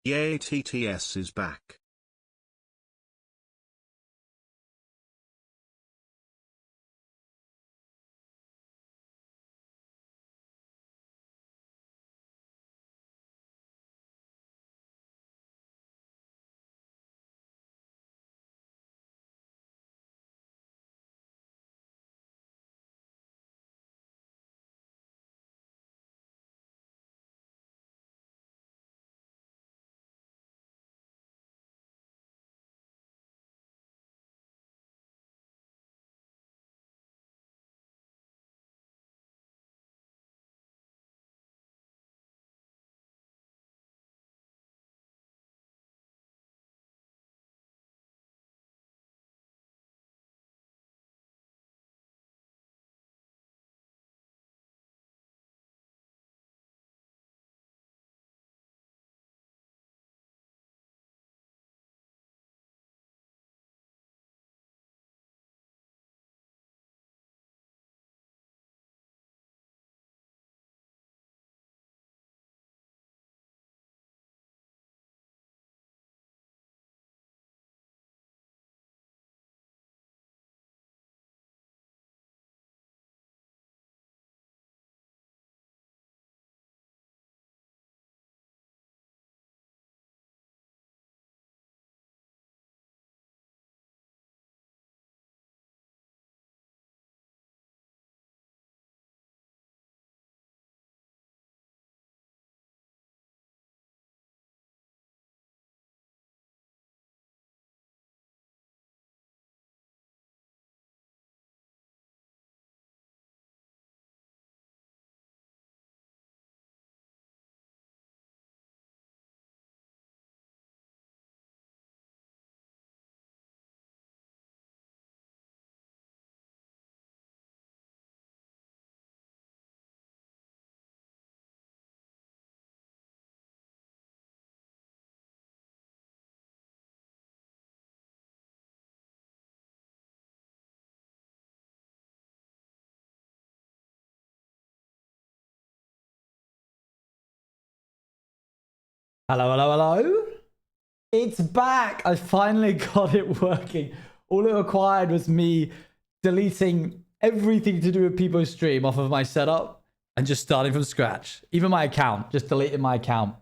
Yay, TTS is back. Hello, hello, hello. It's back. I finally got it working. All it required was me deleting everything to do with People's stream off of my setup and just starting from scratch. Even my account, just deleting my account.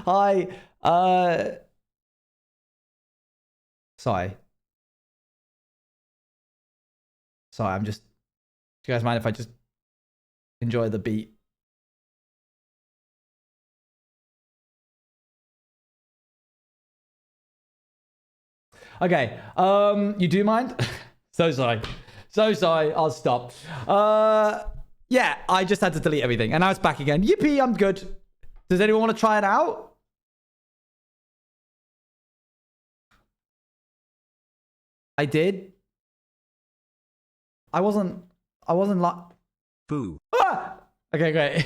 Hi. Sorry. Sorry, do you guys mind if I just enjoy the beat? Okay. You do mind? So sorry. So sorry. I'll stop. Yeah, I just had to delete everything. And now it's back again. Yippee, I'm good. Does anyone want to try it out? I did. I wasn't like... Boo. Ah! Okay, great.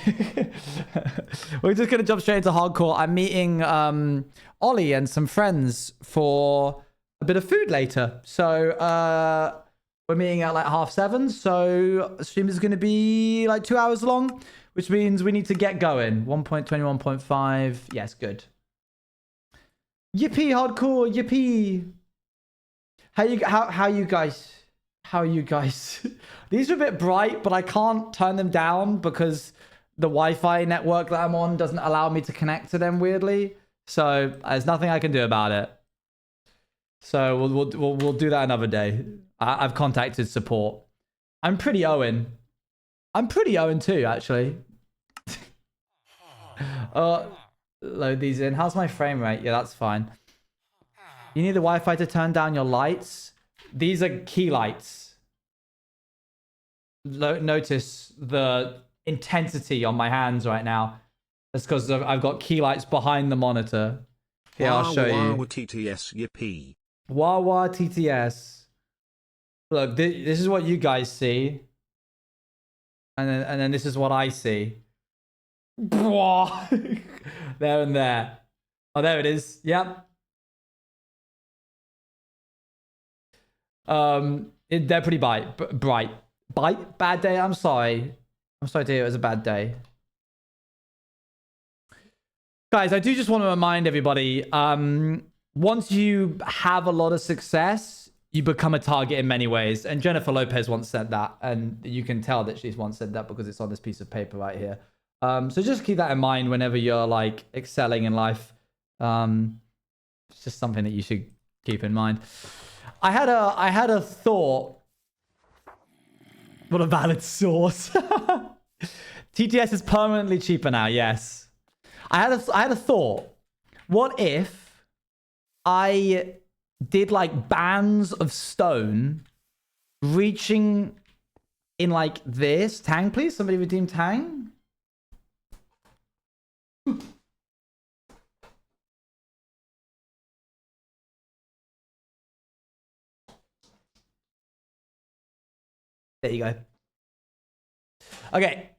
We're just going to jump straight into hardcore. I'm meeting Ollie and some friends for a bit of food later. So we're meeting at like 7:30. So stream is going to be like 2 hours long, which means we need to get going. 1.21.5. Yes, good. Yippee, hardcore. Yippee. How you guys? How are you guys? These are a bit bright, but I can't turn them down because the Wi-Fi network that I'm on doesn't allow me to connect to them weirdly. So there's nothing I can do about it. So we'll do that another day. I've contacted support. I'm pretty Owen. I'm pretty Owen too, actually. Load these in. How's my frame rate? Yeah, that's fine. You need the Wi-Fi to turn down your lights. These are key lights. Notice the intensity on my hands right now. That's because I've got key lights behind the monitor. Here, I'll show you. Wawa TTS yippee. Wawa TTS. Look, this is what you guys see. And then this is what I see. There and there. Oh, there it is. Yep. They're pretty bright. Bad day. I'm sorry to hear it was a bad day. Guys, I do just want to remind everybody, once you have a lot of success, you become a target in many ways. And Jennifer Lopez once said that. And you can tell that she's once said that because it's on this piece of paper right here. So just keep that in mind whenever you're like excelling in life. It's just something that you should keep in mind. I had a thought. What a valid source. TTS is permanently cheaper now. Yes. I had a thought. What if I did like bands of stone reaching in like this? Tang, please. Somebody redeem Tang. There you go. Okay.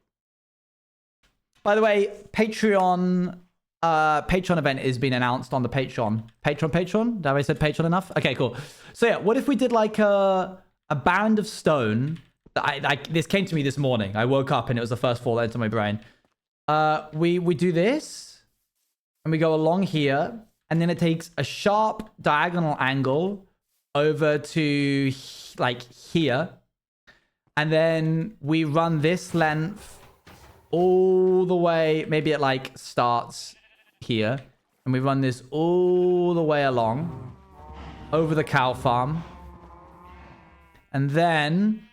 By the way, Patreon event is being announced on the Patreon. Patreon? Have I said Patreon enough? Okay, cool. So yeah, what if we did like a band of stone? This came to me this morning. I woke up and it was the first thought that entered my brain. We do this and we go along here, and then it takes a sharp diagonal angle over to like here, and then we run this length all the way. Maybe it like starts here, and we run this all the way along over the cow farm, and then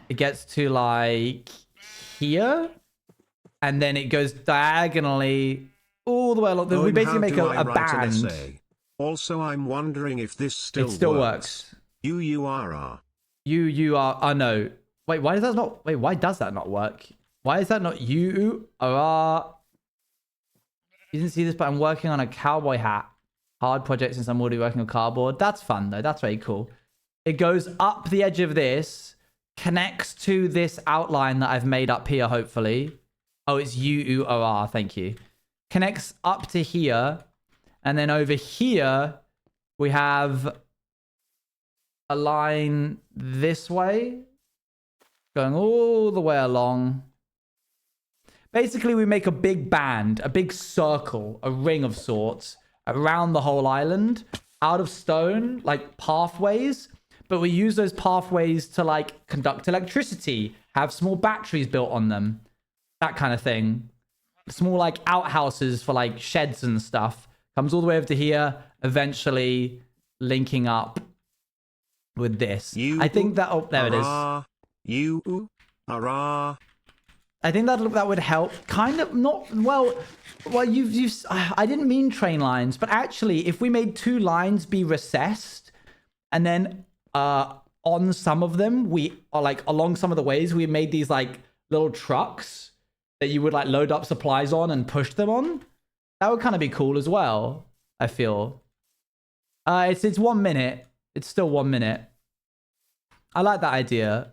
it gets to like here, and then it goes diagonally all the way along. Oh, we basically make a write an band. essay? Also, I'm wondering if this still works. UURR. Oh no. Wait, why does that not? Wait, why does that not work? Why is that not UURR? You didn't see this, but I'm working on a cowboy hat. Hard project since I'm already working on cardboard. That's fun though. That's very cool. It goes up the edge of this, connects to this outline that I've made up here, hopefully. Oh, it's UURR. Thank you. Connects up to here. And then over here, we have a line this way, going all the way along. Basically, we make a big band, a big circle, a ring of sorts around the whole island out of stone, like pathways. But we use those pathways to like conduct electricity, have small batteries built on them, that kind of thing. Small like outhouses for like sheds and stuff. Comes all the way over to here, eventually linking up with this. I think that, oh, there it is. I think that would help. Kind of not, well, I didn't mean train lines, but actually if we made two lines be recessed, and then on some of them, we are like along some of the ways, we made these like little trucks that you would like load up supplies on and push them on. That would kind of be cool as well, I feel. It's 1 minute. It's still 1 minute. I like that idea.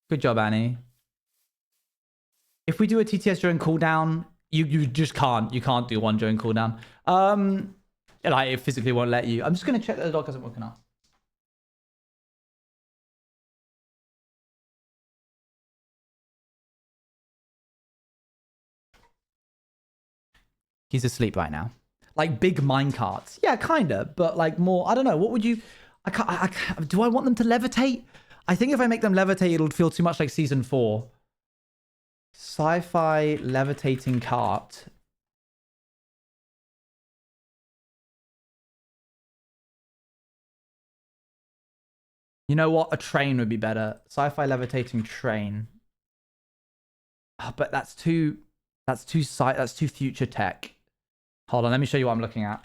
Good job, Annie. If we do a TTS during cooldown, you just can't. You can't do one during cooldown. Like it physically won't let you. I'm just gonna check that the dog hasn't woken up. He's asleep right now. Like big minecarts. Yeah, kind of. But like more, I don't know. What would you... do I want them to levitate? I think if I make them levitate, it'll feel too much like season 4. Sci-fi levitating cart. You know what? A train would be better. Sci-fi levitating train. Oh, but that's too future tech. Hold on, let me show you what I'm looking at.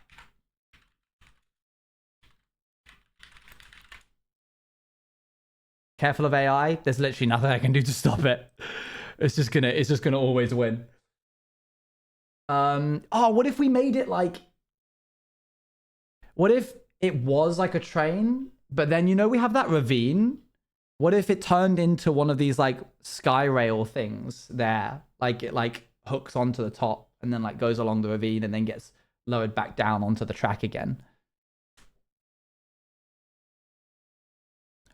Careful of AI. There's literally nothing I can do to stop it. It's just gonna always win. Oh, what if we made it like... What if it was like a train, but then, you know, we have that ravine? What if it turned into one of these like sky rail things there? Like it like hooks onto the top and then like goes along the ravine and then gets lowered back down onto the track again.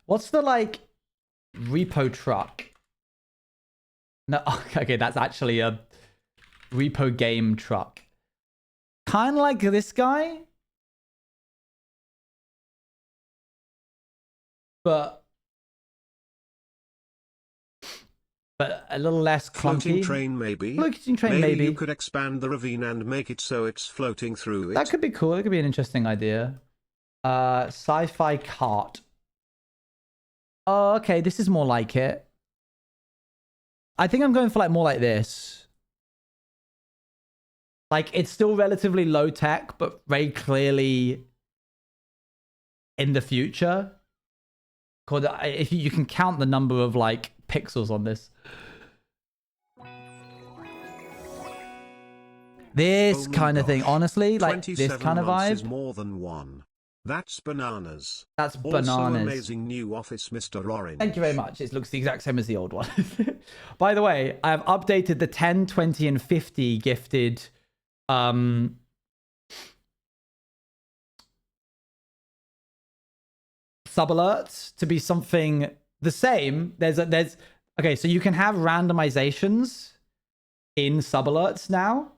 What's the like repo truck? No, okay, that's actually a repo game truck. Kind of like this guy. But a little less clunky. Floating train maybe? Floating train maybe. You could expand the ravine and make it so it's floating through it. That could be cool. That could be an interesting idea. Sci-fi cart. Oh, okay. This is more like it. I think I'm going for like more like this. Like it's still relatively low tech, but very clearly in the future. If you can count the number of like pixels on this. This kind of thing, honestly, like this kind of vibe. Is more than one. That's bananas. That's Also bananas. Amazing new office, Mr. Orange. Thank you very much. It looks the exact same as the old one. By the way, I have updated the 10, 20, and 50 gifted sub alerts to be something the same. Okay, so you can have randomizations in sub alerts now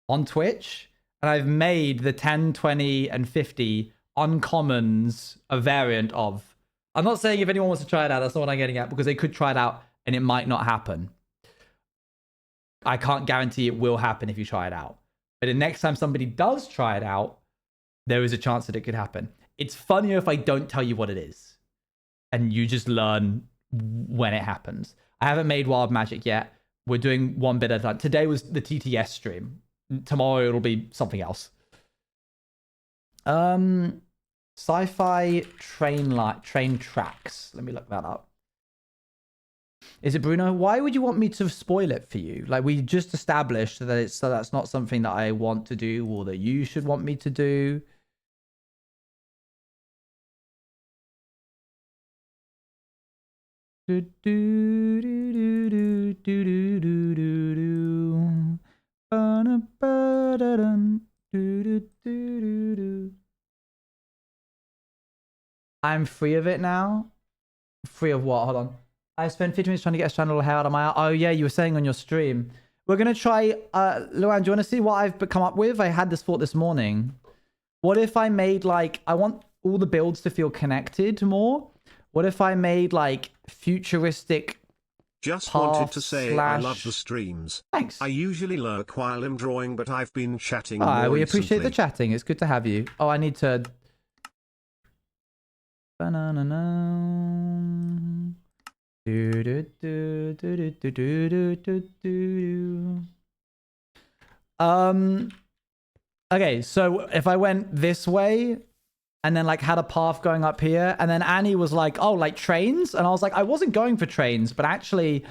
on Twitch, and I've made the 10, 20, and 50 uncommons a variant of. I'm not saying if anyone wants to try it out, that's not what I'm getting at, because they could try it out and it might not happen. I can't guarantee it will happen if you try it out. But the next time somebody does try it out, there is a chance that it could happen. It's funnier if I don't tell you what it is and you just learn when it happens. I haven't made Wild Magic yet. We're doing one bit at a time. Today was the TTS stream. Tomorrow it'll be something else. Sci-fi train tracks. Let me look that up. Is it Bruno? Why would you want me to spoil it for you? Like we just established that that's not something that I want to do or that you should want me to do. I'm free of it now. Free of what? Hold on. I spent 50 minutes trying to get a strand of hair out of my eye. Oh yeah, you were saying on your stream. We're gonna try. Luan, do you want to see what I've come up with? I had this thought this morning. What if I made like I want all the builds to feel connected more? What if I made like futuristic? Just wanted to say I love the streams. Thanks. I usually lurk while I'm drawing, but I've been chatting more We recently. appreciate the chatting. It's good to have you. Oh, I need to. Okay, so if I went this way and then like had a path going up here, and then Annie was like, oh, like trains? And I was like, I wasn't going for trains, but actually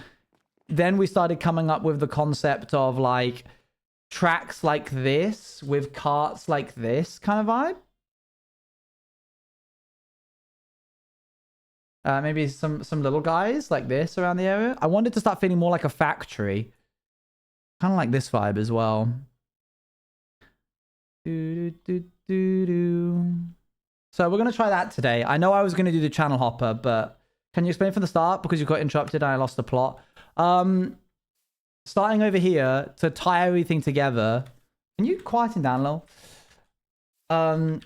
then we started coming up with the concept of like tracks like this with carts like this kind of vibe. Maybe some little guys like this around the area. I wanted to start feeling more like a factory. Kind of like this vibe as well. So we're going to try that today. I know I was going to do the channel hopper, but can you explain from the start? Because you got interrupted and I lost the plot. Starting over here to tie everything together. Can you quieten down a little?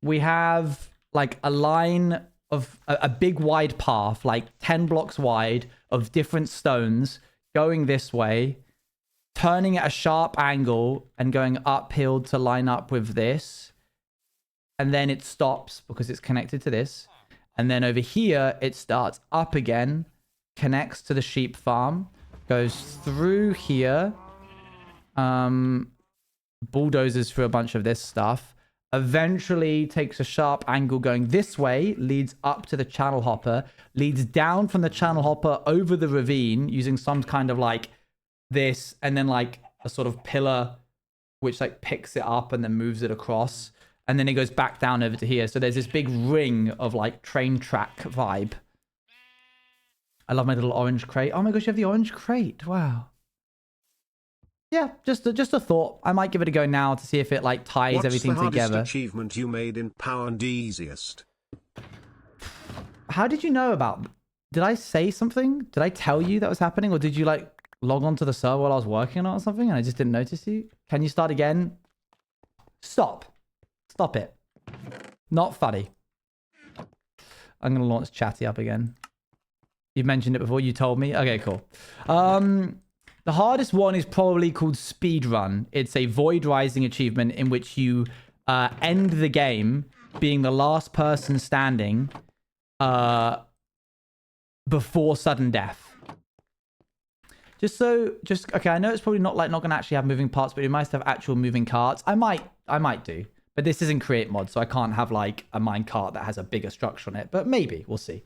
We have like a line of a big wide path, like 10 blocks wide of different stones going this way, turning at a sharp angle and going uphill to line up with this. And then it stops because it's connected to this. And then over here, it starts up again, connects to the sheep farm, goes through here, bulldozes through a bunch of this stuff, eventually takes a sharp angle going this way, leads up to the channel hopper, leads down from the channel hopper over the ravine using some kind of like this, and then like a sort of pillar which like picks it up and then moves it across, and then it goes back down over to here. So there's this big ring of like train track vibe. I love my little orange crate. Oh my gosh, you have the orange crate. Wow. Yeah, just a thought. I might give it a go now to see if it like ties everything together. What's the hardest achievement you made in PoW and easiest? How did you know about? Did I say something? Did I tell you that was happening, or did you like log on to the server while I was working on it or something and I just didn't notice you? Can you start again? Stop. Stop it. Not funny. I'm going to launch Chatty up again. You mentioned it before. You told me. Okay, cool. The hardest one is probably called Speedrun. It's a Void Rising achievement in which you end the game being the last person standing before sudden death. Okay, I know it's probably not going to actually have moving parts, but it might have actual moving carts. I might do. But this isn't create mod, so I can't have like a mine cart that has a bigger structure on it. But maybe, we'll see.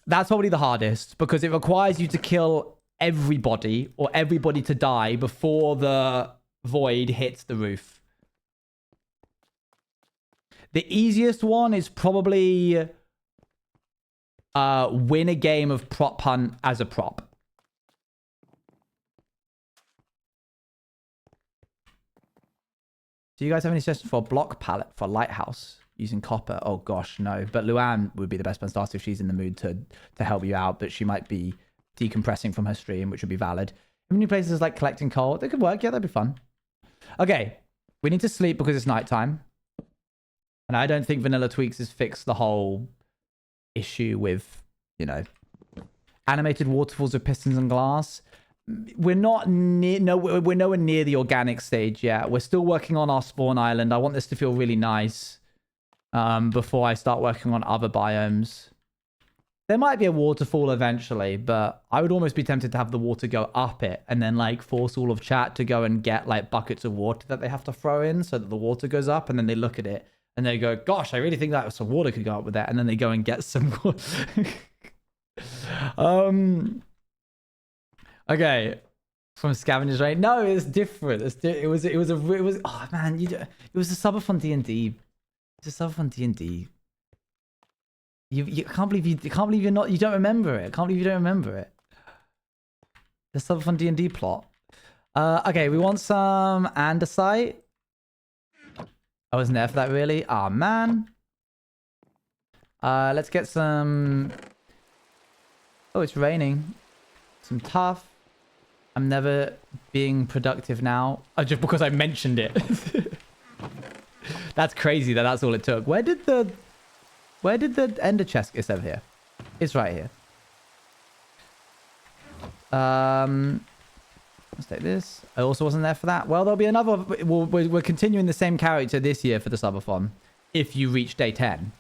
That's probably the hardest because it requires you to kill everybody or everybody to die before the void hits the roof. The easiest one is probably win a game of prop hunt as a prop. Do you guys have any suggestions for a block palette for lighthouse using copper? Oh gosh, no. But Luann would be the best one starter if she's in the mood to help you out. But she might be decompressing from her stream, which would be valid. Many places like collecting coal, they could work. Yeah, that'd be fun. Okay, we need to sleep because it's nighttime. And I don't think Vanilla Tweaks has fixed the whole issue with, you know, animated waterfalls with pistons and glass. We're not near, no, we're nowhere near the organic stage yet. We're still working on our spawn island. I want this to feel really nice before I start working on other biomes. There might be a waterfall eventually, but I would almost be tempted to have the water go up it and then like force all of chat to go and get like buckets of water that they have to throw in so that the water goes up, and then they look at it and they go, gosh, I really think that some water could go up with that. And then they go and get some water. Okay. From Scavengers, right? No, it's different. It was oh man, it was a sub on D&D. It's a sub on D&D. You can't believe you don't remember it. I can't believe you don't remember it. The sub on D&D plot. Okay, we want some andesite. I wasn't there for that really. Ah, man. Let's get some... Oh, it's raining. Some tough. I'm never being productive now. Oh, just because I mentioned it. That's crazy that that's all it took. Where did the ender chest? It's over here. It's right here. Let's take this. I also wasn't there for that. Well, there'll be another. We're continuing the same character this year for the subathon. If you reach day 10,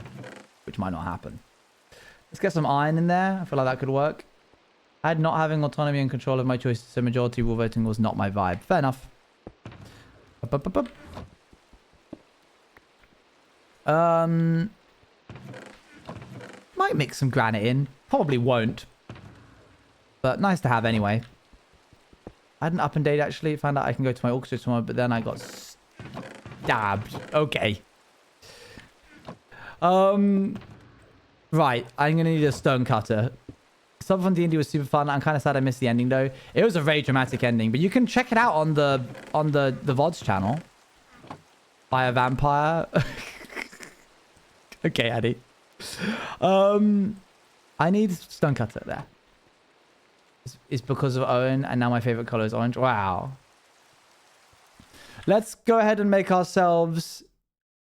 which might not happen. Let's get some iron in there. I feel like that could work. Not having autonomy and control of my choices, so majority rule voting was not my vibe. Fair enough. Might mix some granite in. Probably won't. But nice to have anyway. I had an up and date actually. Found out I can go to my orchestra tomorrow, but then I got stabbed. Okay. Right. I'm going to need a stone cutter. Stuff on D&D was super fun. I'm kind of sad I missed the ending though. It was a very dramatic ending, but you can check it out on the VODs channel. By a vampire. Okay, Addy. I need stone cutter there. It's because of Owen, and now my favorite color is orange. Wow. Let's go ahead and make ourselves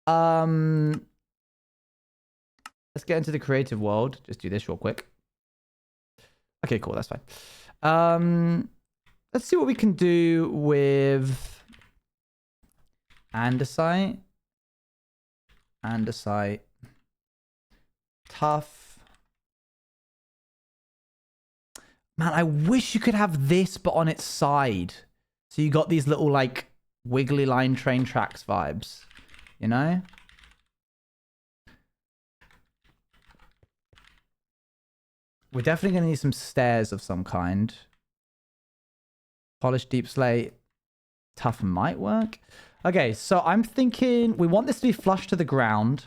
let's get into the creative world. Just do this real quick. Okay, cool. That's fine. Let's see what we can do with andesite. Andesite. Tough. Man, I wish you could have this, but on its side. So you got these little, like, wiggly line train tracks vibes. You know? We're definitely going to need some stairs of some kind. Polished deep slate. Tough might work. Okay, so I'm thinking we want this to be flush to the ground.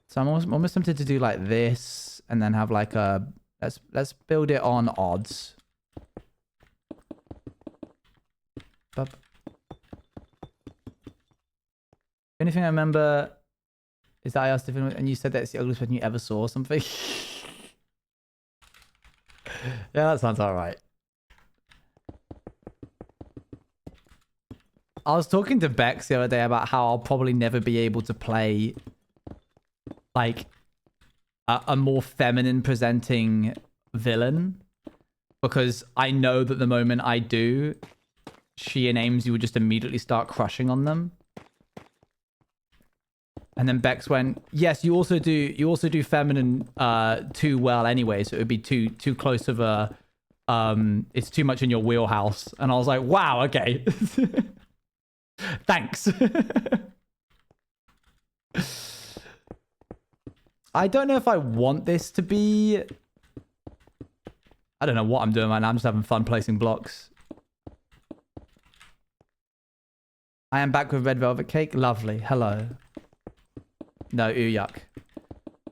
So I'm almost tempted to do like this and then have like a... Let's build it on odds. The only thing I remember is that I asked if anyone, and you said that it's the ugliest person you ever saw or something. Yeah, that sounds all right. I was talking to Bex the other day about how I'll probably never be able to play like a more feminine presenting villain because I know that the moment I do, she and Amesy would just immediately start crushing on them. And then Bex went, "Yes, you also do feminine too well anyway, so it would be too close of a it's too much in your wheelhouse." And I was like, "Wow, okay." Thanks. I don't know if I want this to be... I don't know what I'm doing right now. I'm just having fun placing blocks. I am back with red velvet cake. Lovely. Hello. No, ooh, yuck.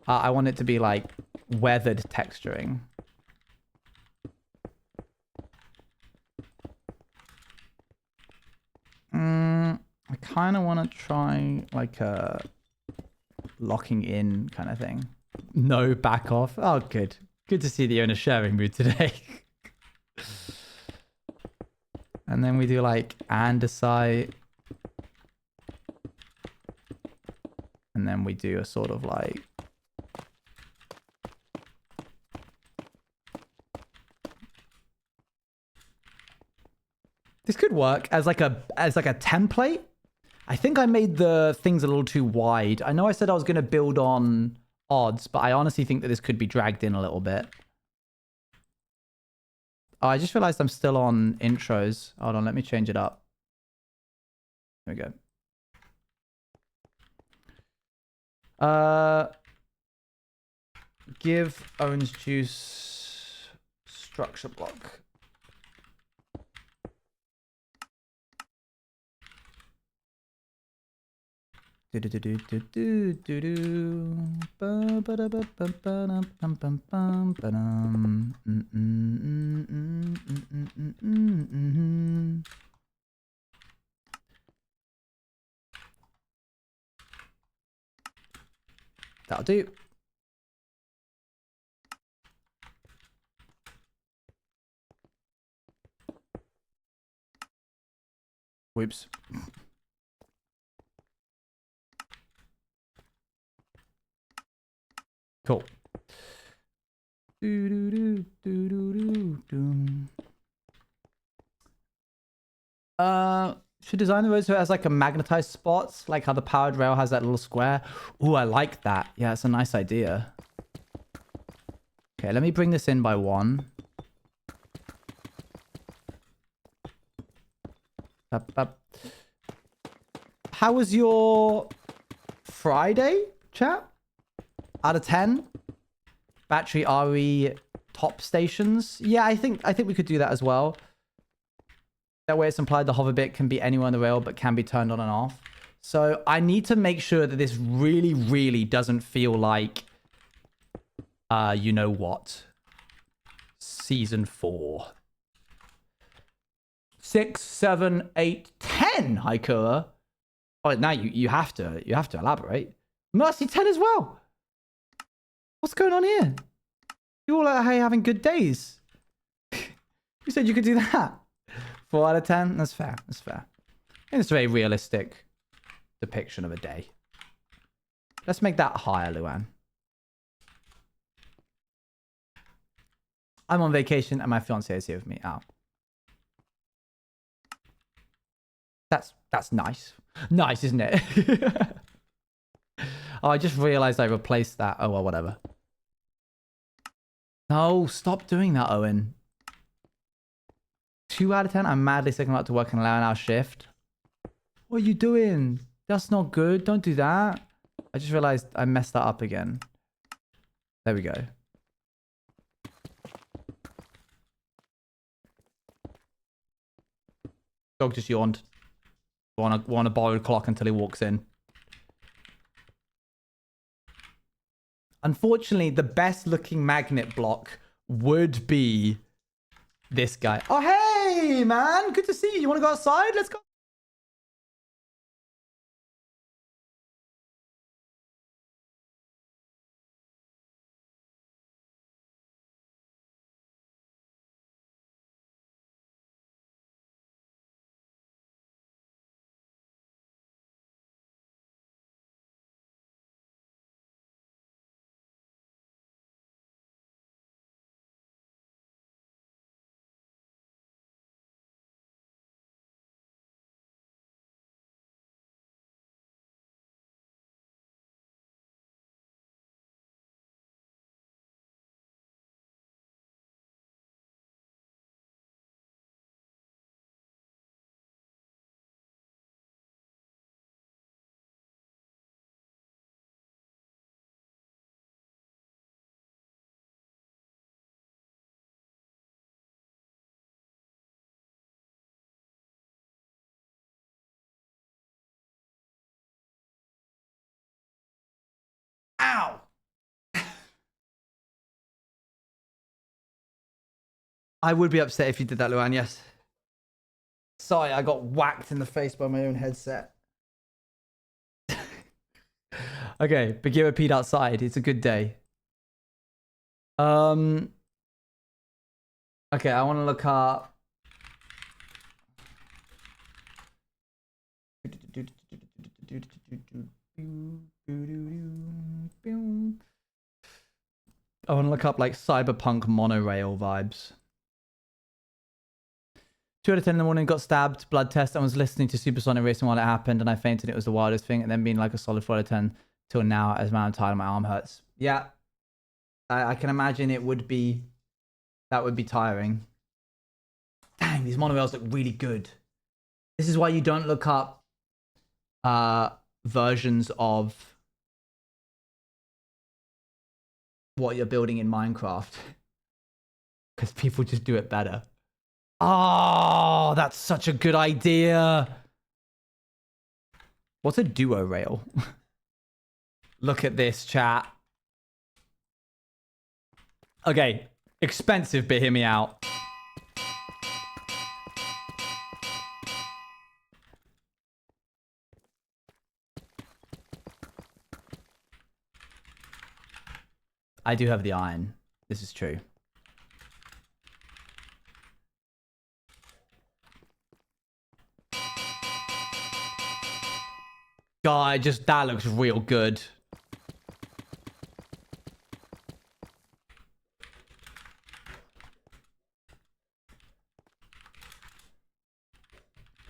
I want it to be like weathered texturing. I kind of want to try like a locking in kind of thing. No, back off. Oh, good. Good to see that you're in a sharing mood today. And then we do like andesite. And then we do a sort of like... This could work as like a template. I think I made the things a little too wide. I know I said I was going to build on odds, but I honestly think that this could be dragged in a little bit. Oh, I just realized I'm still on intros. Hold on, let me change it up. Here we go. Give Owens Juice structure block. That'll do. Whoops. Cool. Should design the road so it has like a magnetized spots, like how the powered rail has that little square. Ooh, I like that. Yeah, it's a nice idea. Okay, let me bring this in by 1. Up. How was your Friday, chat? Out of 10? Battery RE top stations? Yeah, I think we could do that as well. That way it's implied the hover bit can be anywhere on the rail but can be turned on and off. So I need to make sure that this really, really doesn't feel like, you know what? Season 4. 6, 7, 8, 10, Haikura. Oh, now you have to elaborate. Mercy 10 as well. What's going on here? You all are having good days. You said you could do that. 4 out of 10? That's fair. That's fair. And it's a very realistic depiction of a day. Let's make that higher, Luan. I'm on vacation and my fiance is here with me. Oh. That's nice. Nice, isn't it? Oh, I just realized I replaced that. Oh, well, whatever. No, stop doing that, Owen. 2 out of 10? I'm madly sick about to work an 11-hour shift. What are you doing? That's not good. Don't do that. I just realized I messed that up again. There we go. Dog just yawned. Want a borrowed clock until he walks in. Unfortunately, the best looking magnet block would be this guy. Oh, hey, man. Good to see you. You want to go outside? Let's go. I would be upset if you did that, Luan, yes. Sorry, I got whacked in the face by my own headset. Okay, Bagheera peed outside. It's a good day. Okay, I want to look up. I want to look up like cyberpunk monorail vibes. 2 out of 10 in the morning, got stabbed, blood test, and was listening to Supersonic Racing while it happened, and I fainted. It was the wildest thing, and then being like a solid 4 out of 10 till now, as man, I'm tired, my arm hurts. Yeah, I can imagine it would be, that would be tiring. Dang, these monorails look really good. This is why you don't look up versions of what you're building in Minecraft. Because people just do it better. Oh, that's such a good idea. What's a duo rail? Look at this, chat. Okay, expensive, but hear me out. I do have the iron. This is true. God, that looks real good.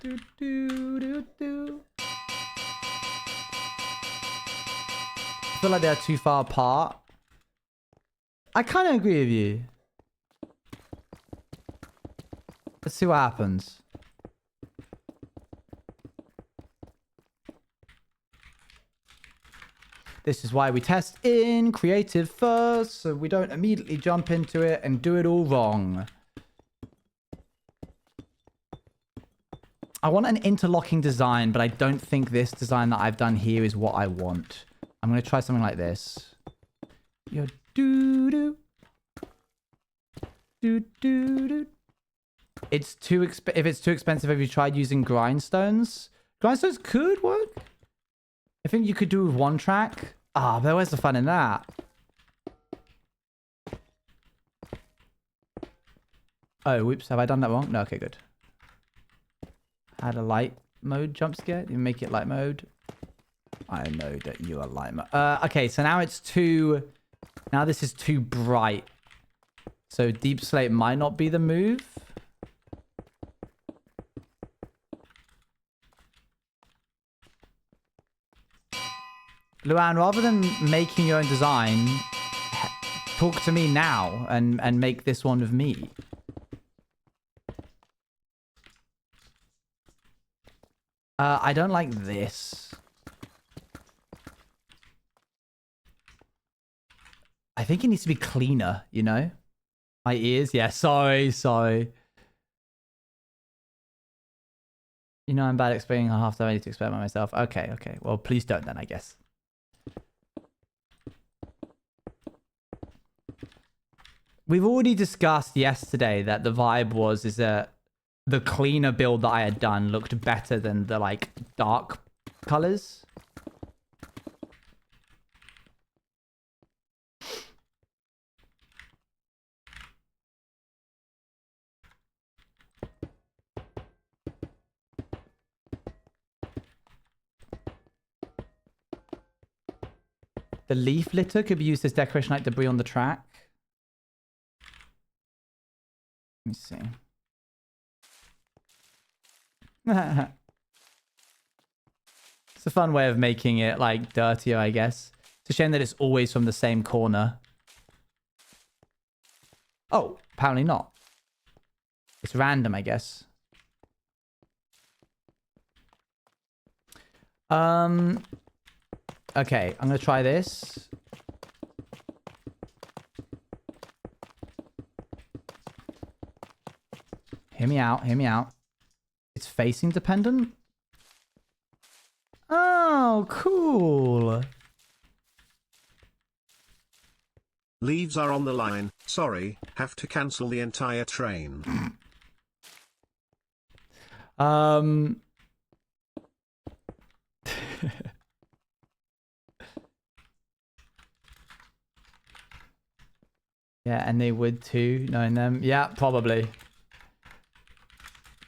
Do, do, do, do. I feel like they're too far apart. I kind of agree with you. Let's see what happens. This is why we test in creative first, so we don't immediately jump into it and do it all wrong. I want an interlocking design, but I don't think this design that I've done here is what I want. I'm going to try something like this. Yo, doo-doo. Doo-doo-doo. It's too if it's too expensive, have you tried using grindstones? Grindstones could work. I think you could do with one track. Ah, but where's the fun in that? Oh, whoops. Have I done that wrong? No, okay, good. Add a light mode jump scare. You make it light mode. I know that you are light mode. Okay, so now it's too... Now this is too bright. So Deep Slate might not be the move. Luan, rather than making your own design, talk to me now and make this one with me. I don't like this. I think it needs to be cleaner, you know? My ears? Yeah, sorry. You know I'm bad at explaining. I have to I need to explain by myself. Okay. Well, please don't then, I guess. We've already discussed yesterday that the vibe is that the cleaner build that I had done looked better than the like dark colors. The leaf litter could be used as decoration like debris on the track. Let me see. It's a fun way of making it like dirtier, I guess. It's a shame that it's always from the same corner. Oh, apparently not. It's random, I guess. Okay, I'm gonna try this. Hear me out. It's facing dependent? Oh, cool. Leaves are on the line. Sorry, have to cancel the entire train. Yeah, and they would too, knowing them. Yeah, probably.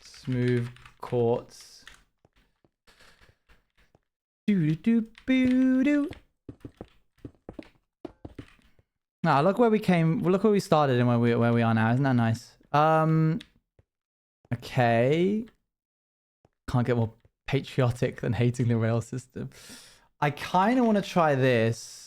Smooth courts. Do. Nah, look where we came. Look where we started and where we are now. Isn't that nice? Okay. Can't get more patriotic than hating the rail system. I kind of want to try this.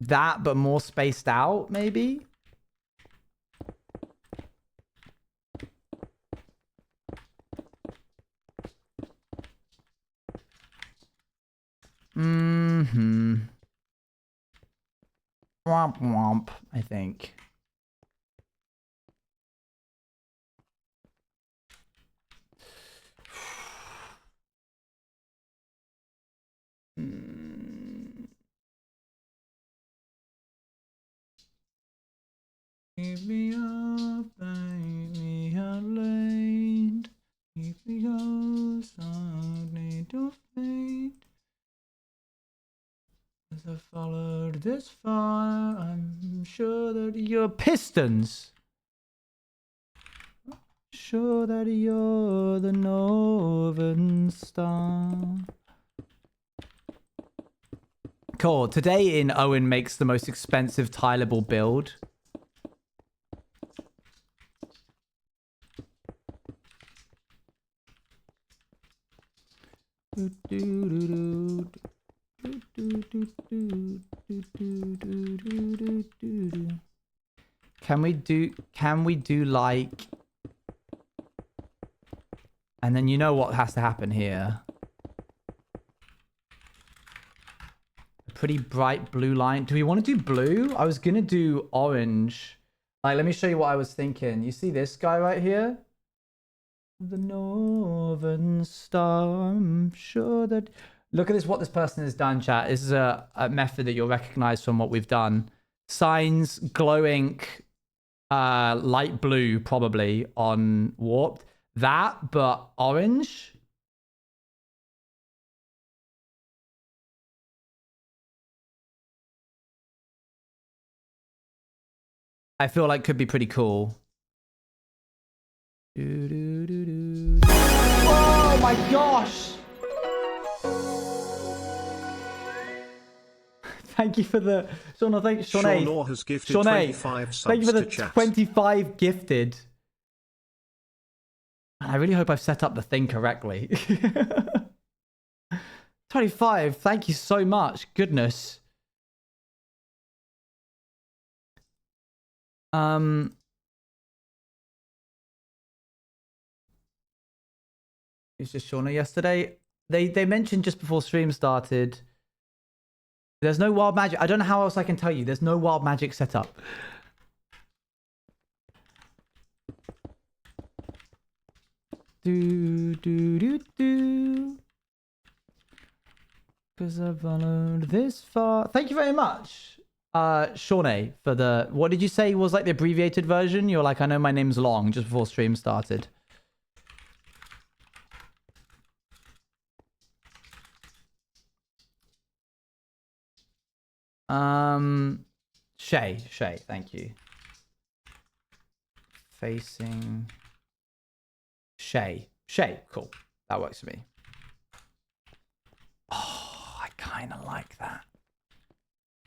That, but more spaced out, maybe? Womp womp, I think. Keep me up, make me out late. Keep me outside, need to fade. As I followed this far, I'm sure that you're Pistons. Sure that you're the Northern Star. Cool. Today in Owen makes the most expensive tileable build. Can we do like, and then you know what has to happen here. A pretty bright blue line. Do we want to do blue? I was gonna do orange. Like, let me show you what I was thinking. You see this guy right here? The Northern Star. I'm sure that. Look at this. What this person has done, chat. This is a method that you'll recognize from what we've done. Signs glowing light blue, probably on warped. That, but orange. I feel like could be pretty cool. Oh my gosh! Thank you for the Shauna. Thank Shauna. Shauna has gifted 25 subs. Thank you for the chat. 25 gifted. I really hope I've set up the thing correctly. 25. Thank you so much. Goodness. It's just Shauna yesterday. They mentioned just before stream started. There's no wild magic. I don't know how else I can tell you. There's no wild magic set up. Because I've followed this far. Thank you very much, Shawnee, for the... What did you say was like the abbreviated version? You're like, I know my name's long, just before stream started. Shay, thank you. Facing Shay, cool. That works for me. Oh, I kind of like that.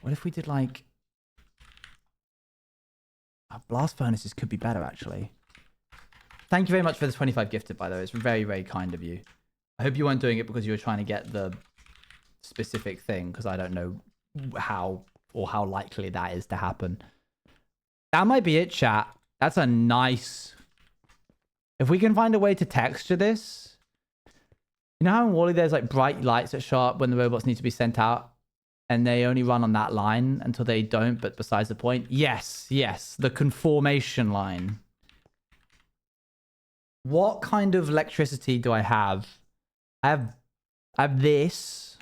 What if we did like... blast furnaces could be better, actually. Thank you very much for the 25 gifted, by the way. It's very, very kind of you. I hope you weren't doing it because you were trying to get the specific thing, because I don't know how likely that is to happen. That might be it, chat. That's a nice... If we can find a way to texture this... You know how in Wall-E there's like bright lights that show up when the robots need to be sent out, and they only run on that line until they don't, but besides the point? Yes, the conformation line. What kind of electricity do I have? I have this.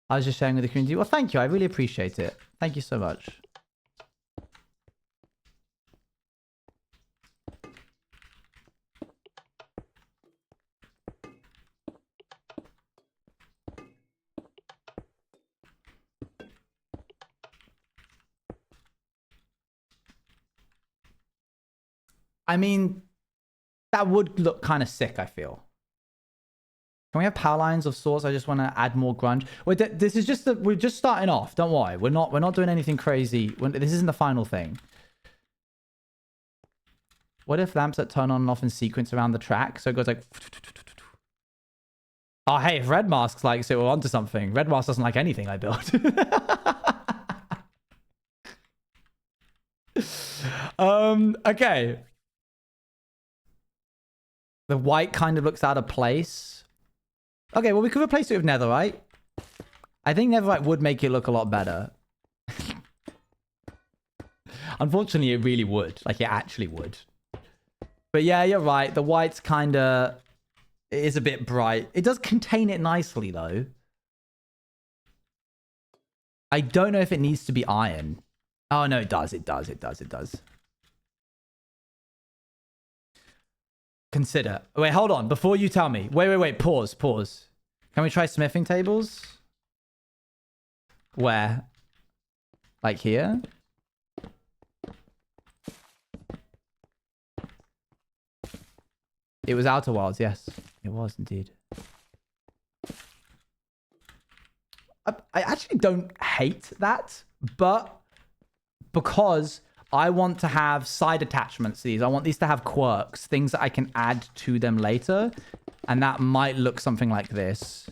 I was just sharing with the community. Well, thank you. I really appreciate it. Thank you so much. I mean, that would look kind of sick, I feel. Can we have power lines of sorts? I just want to add more grunge. Wait, this is just we're just starting off. Don't worry. We're not doing anything crazy. This isn't the final thing. What if lamps that turn on and off in sequence around the track? So it goes like... Oh, hey, if Red Mask likes it, we're onto something. Red Mask doesn't like anything I built. Okay. The white kind of looks out of place. Okay, well, we could replace it with netherite. I think netherite would make it look a lot better. Unfortunately, it really would. Like, it actually would. But yeah, you're right. The white's kind of... It is a bit bright. It does contain it nicely, though. I don't know if it needs to be iron. Oh, no, it does. It does. It does. It does. Consider. Wait, hold on. Before you tell me. Wait. Pause. Can we try smithing tables? Where? Like here? It was Outer Wilds, yes. It was indeed. I actually don't hate that, but because I want to have side attachments to these. I want these to have quirks, things that I can add to them later. And that might look something like this.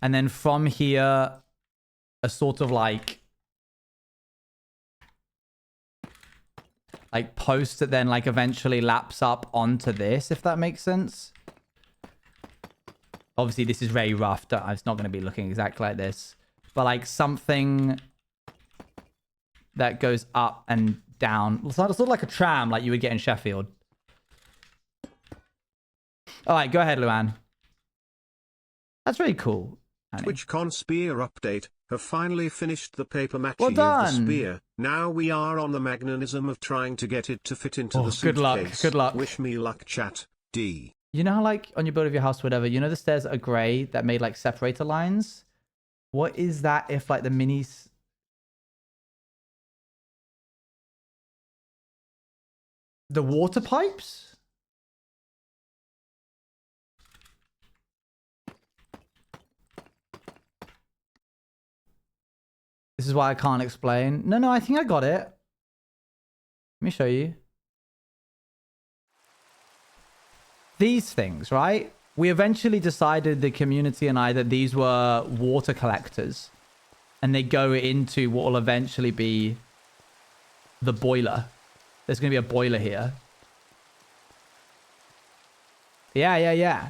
And then from here, a sort of like post that then like eventually laps up onto this, if that makes sense. Obviously, this is very rough. It's not going to be looking exactly like this. But like something that goes up and down. It's sort of like a tram like you would get in Sheffield. All right, go ahead, Luan. That's really cool. Honey. Twitch Conspire update. Have finally finished the paper matching Well of the done. spear. Now we are on the magnanism of trying to get it to fit into the suitcase. Good luck. Good luck. Wish me luck, chat. D. You know how like on your build of your house, whatever, you know the stairs are grey that made like separator lines? What is that if like the minis... The water pipes? This is why I can't explain. No, I think I got it. Let me show you. These things, right? We eventually decided, the community and I, that these were water collectors. And they go into what will eventually be the boiler. There's going to be a boiler here. Yeah.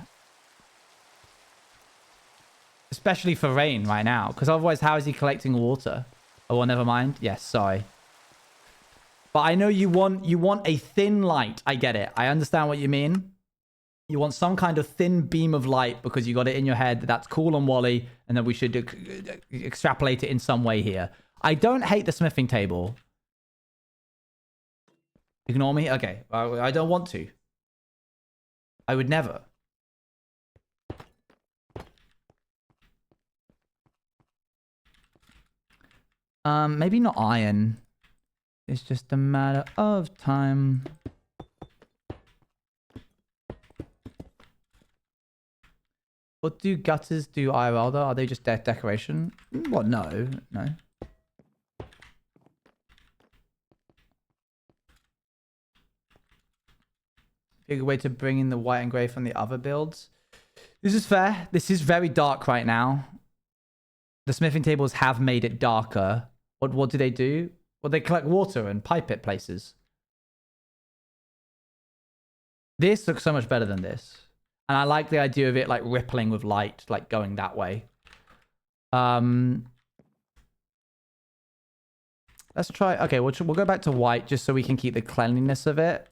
Especially for rain right now. Because otherwise, how is he collecting water? Oh, well, never mind. Yes, sorry. But I know you want a thin light. I get it. I understand what you mean. You want some kind of thin beam of light because you got it in your head that that's cool on Wally and that we should extrapolate it in some way here. I don't hate the smithing table. Ignore me? Okay. I don't want to. I would never. Maybe not iron. It's just a matter of time. What do gutters do IRL though? Are they just decoration? Well, no. A good way to bring in the white and grey from the other builds. This is fair. This is very dark right now. The smithing tables have made it darker. What do they do? Well, they collect water and pipe it places. This looks so much better than this. And I like the idea of it like rippling with light, like going that way. Let's try. Okay, we'll go back to white just so we can keep the cleanliness of it.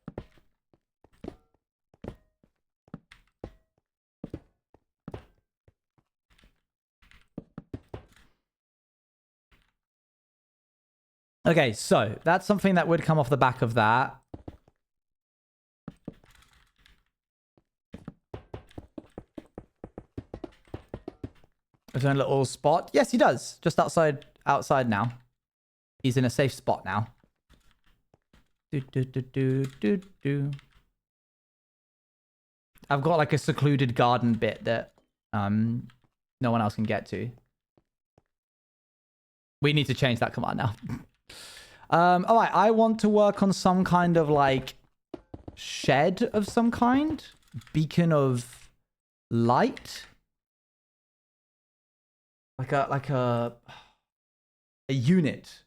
Okay, so that's something that would come off the back of that. There's a little spot. Yes, he does. Just outside now. He's in a safe spot now. I've got like a secluded garden bit that no one else can get to. We need to change that command now. All right, I want to work on some kind of like shed of some kind. Beacon of light. Like a unit.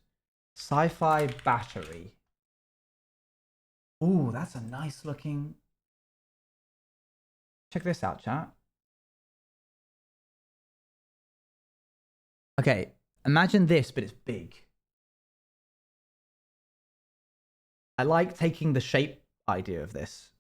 Sci-fi battery. Ooh, that's a nice looking. Check this out, chat. Okay, imagine this, but it's big. I like taking the shape idea of this.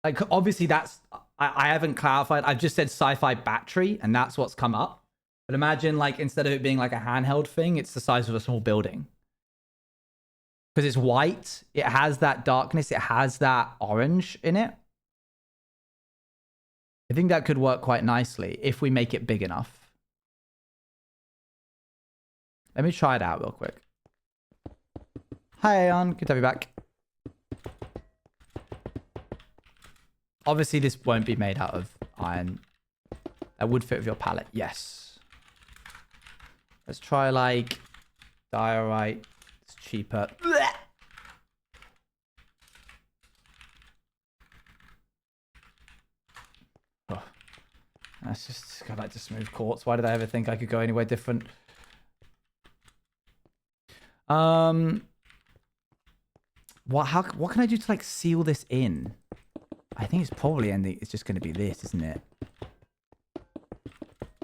Like, obviously that's, I haven't clarified. I've just said sci-fi battery and that's what's come up. But imagine like, instead of it being like a handheld thing, it's the size of a small building. Because it's white. It has that darkness. It has that orange in it. I think that could work quite nicely if we make it big enough. Let me try it out real quick. Hi, Aeon. Good to have you back. Obviously, this won't be made out of iron. That would fit with your palette. Yes. Let's try, like, diorite. It's cheaper. Oh. Let's just go back to smooth quartz. Why did I ever think I could go anywhere different? What can I do to like seal this in? I think it's probably ending. It's just going to be this, isn't it?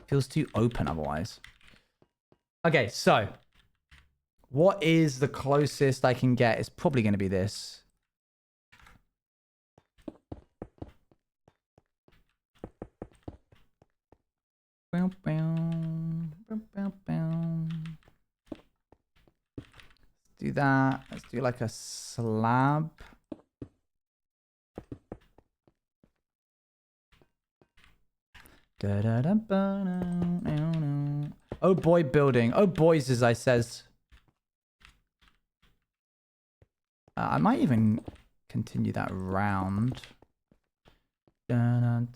Feels too open otherwise. Okay, so what is the closest I can get? It's probably going to be this. Do that. Let's do like a slab. Oh boy, building. Oh boys, as I says. I might even continue that round. The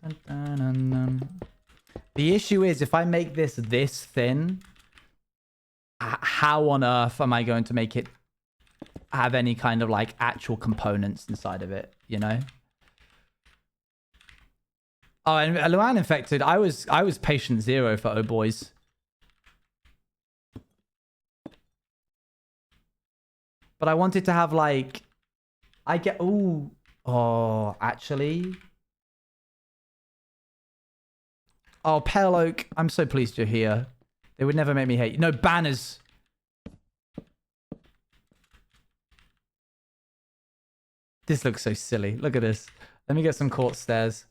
issue is if I make this thin, how on earth am I going to make it have any kind of like actual components inside of it, you know? Oh, and Luan infected. I was patient 0 for oh boys. But I wanted to have like actually. Oh, Pale Oak, I'm so pleased you're here. They would never make me hate you. No, banners. This looks so silly. Look at this. Let me get some quartz stairs.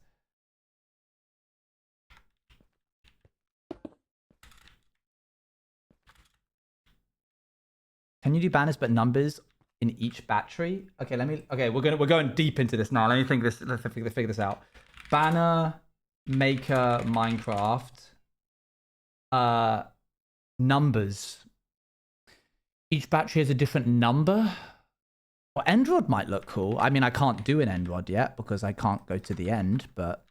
Can you do banners but numbers in each battery? Okay, we're going deep into this now. Let's figure this out. Banner maker Minecraft. Numbers. Each battery has a different number. Well, end rod might look cool. I mean, I can't do an end rod yet because I can't go to the end, but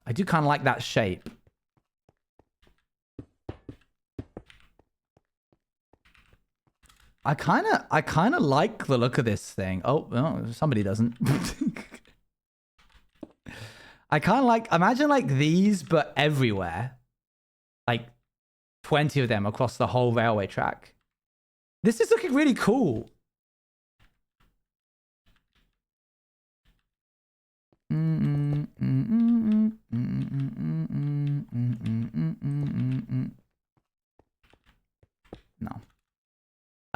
I do kind of like that shape. I kind of like the look of this thing. Oh, no, somebody doesn't. I kind of like, imagine like these, but everywhere. Like 20 of them across the whole railway track. This is looking really cool.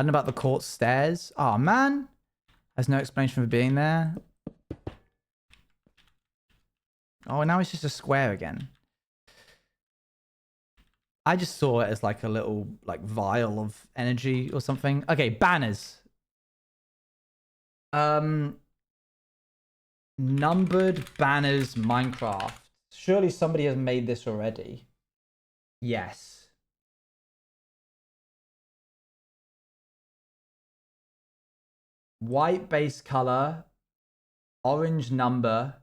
I don't know about the court stairs. Oh, man. There's no explanation for being there. Oh, now it's just a square again. I just saw it as like a little like vial of energy or something. Okay, banners. Numbered banners Minecraft. Surely somebody has made this already. Yes. White base color, orange number.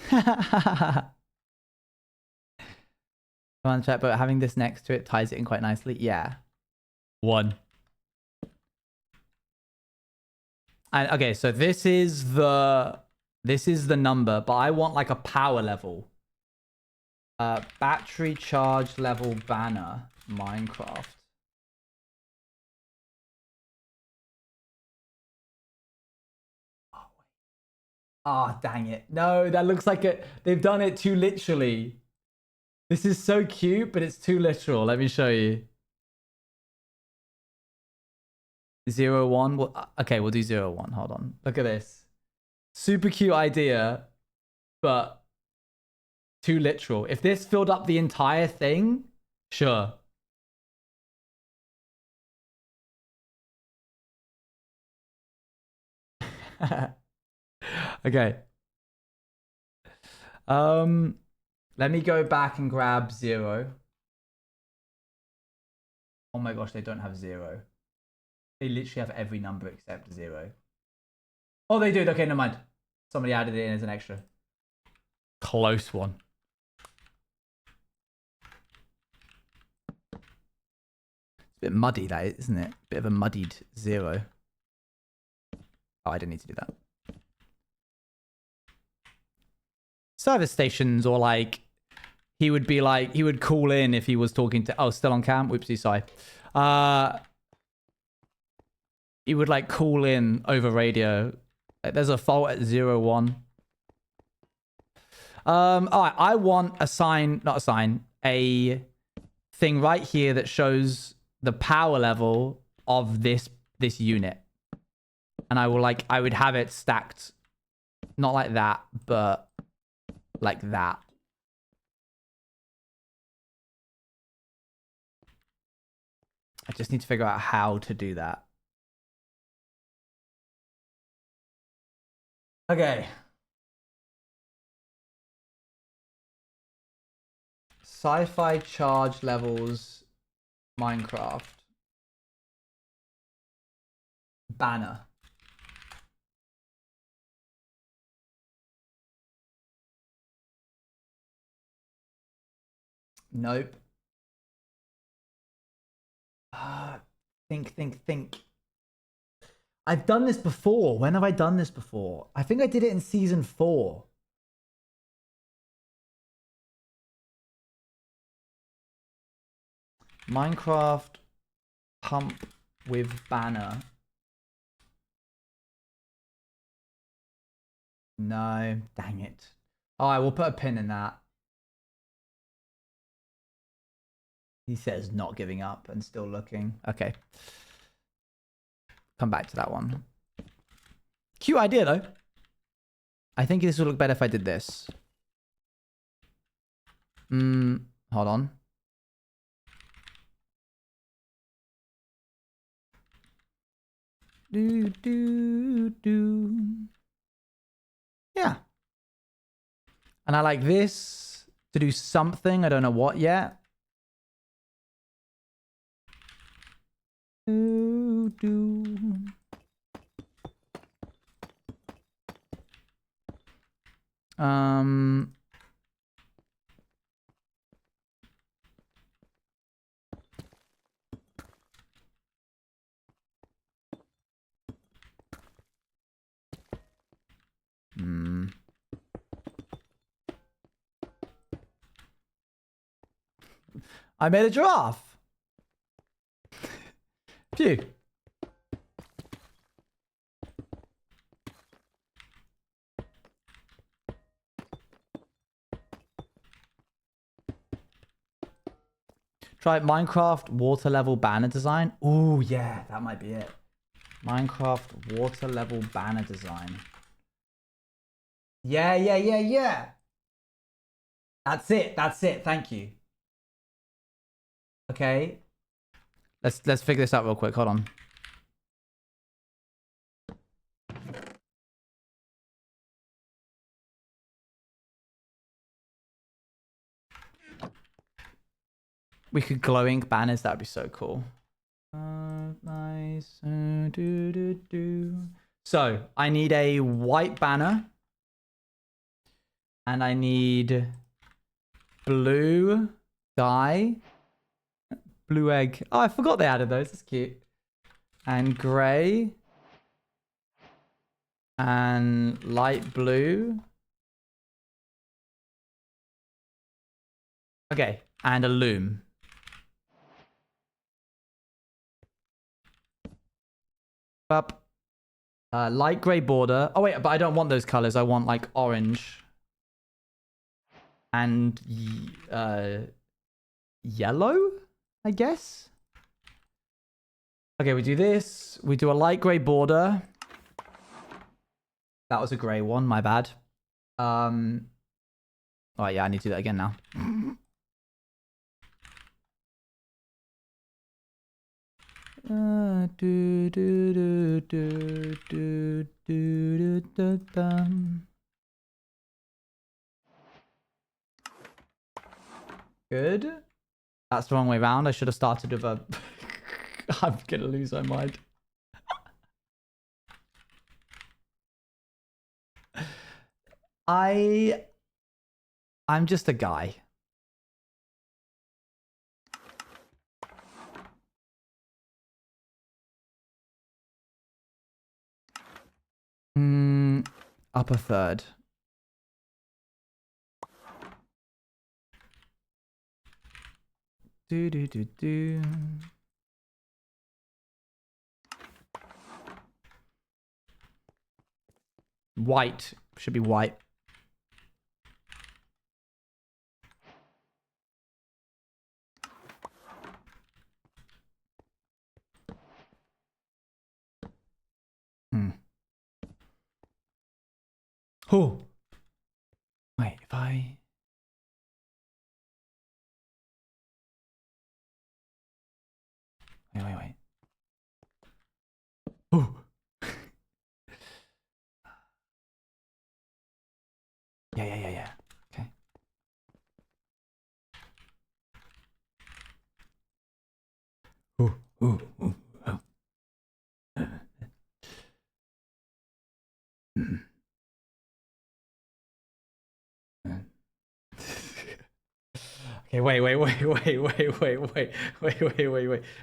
Come on, chat, but having this next to it ties it in quite nicely. Yeah. 1. And okay, so this is the number, but I want like a power level. Battery charge level banner, Minecraft. Ah, oh, dang it. No, that looks like it. They've done it too literally. This is so cute, but it's too literal. Let me show you. 0, 1. Well, okay, we'll do 0, 1. Hold on. Look at this. Super cute idea, but too literal. If this filled up the entire thing, sure. Okay. Let me go back and grab 0. Oh my gosh, they don't have 0. They literally have every number except 0. Oh, they do. Okay, never mind. Somebody added it in as an extra. Close one. It's a bit muddy, that is, isn't it? Bit of a muddied 0. Oh, I didn't need to do that. Service stations, or like he would call in if he was talking to, oh, still on cam. Whoopsie, sorry. He would like call in over radio. There's a fault at 0, 1. All right, I want a sign, not a sign, a thing right here that shows the power level of this unit. And I would have it stacked, not like that, but like that. I just need to figure out how to do that. Okay. Sci-fi charge levels, Minecraft. Banner. Nope. Think. I've done this before. When have I done this before? I think I did it in season 4. Minecraft pump with banner. No, dang it. All right, we'll put a pin in that. He says not giving up and still looking. Okay. Come back to that one. Cute idea, though. I think this would look better if I did this. Hold on. Yeah. And I like this to do something. I don't know what yet. I made a giraffe. Phew. Try Minecraft water level banner design. Oh, yeah, that might be it. Minecraft water level banner design. Yeah. That's it. Thank you. Okay. Let's figure this out real quick. Hold on. We could glow ink banners. That'd be so cool. Nice. So I need a white banner, and I need blue dye, blue egg. Oh, I forgot they added those. That's cute. And gray, and light blue. Okay, and a loom. Up. Light gray border. Oh wait, but I don't want those colors. I want like orange and yellow, I guess. Okay, we do this. We do a light gray border. That was a gray one. My bad. Oh yeah, I need to do that again now. Good. That's the wrong way around. I should have started with a... I'm gonna lose my mind. I'm just a guy. Upper third. Do. White. Should be white. Oh. Wait, if I... Wait. Oh. Yeah. Okay. Oh. Okay, wait.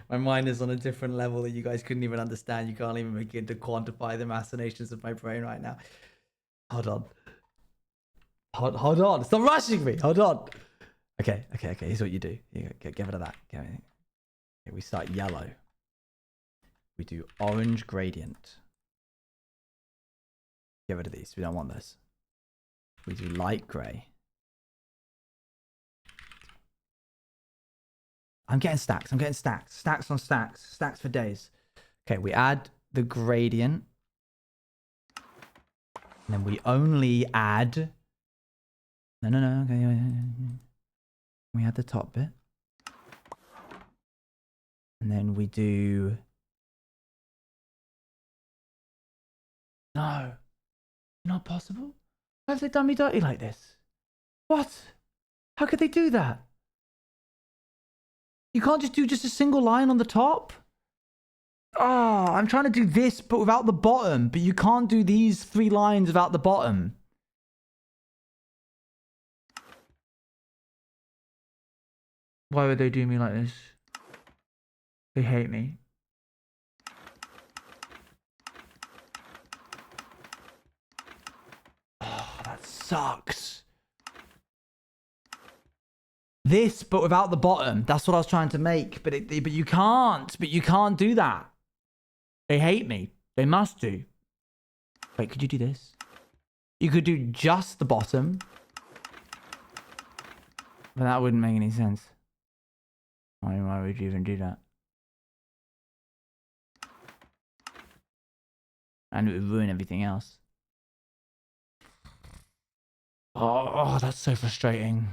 My mind is on a different level that you guys couldn't even understand. You can't even begin to quantify the machinations of my brain right now. Hold on. Stop rushing me. Hold on. Okay. Here's what you do. You get rid of that. Okay, we start yellow. We do orange gradient. Get rid of these. We don't want this. We do light gray. I'm getting stacks. Stacks on stacks. Stacks for days. Okay, we add the gradient. And then we only add... No. Okay. We add the top bit. And then we do... No. Not possible. Why have they done me dirty like this? What? How could they do that? You can't just do just a single line on the top? Oh, I'm trying to do this, but without the bottom. But you can't do these 3 lines without the bottom. Why would they do me like this? They hate me. Oh, that sucks. This, but without the bottom. That's what I was trying to make. But you can't. But you can't do that. They hate me. They must do. Wait, could you do this? You could do just the bottom. But that wouldn't make any sense. Why would you even do that? And it would ruin everything else. Oh, that's so frustrating.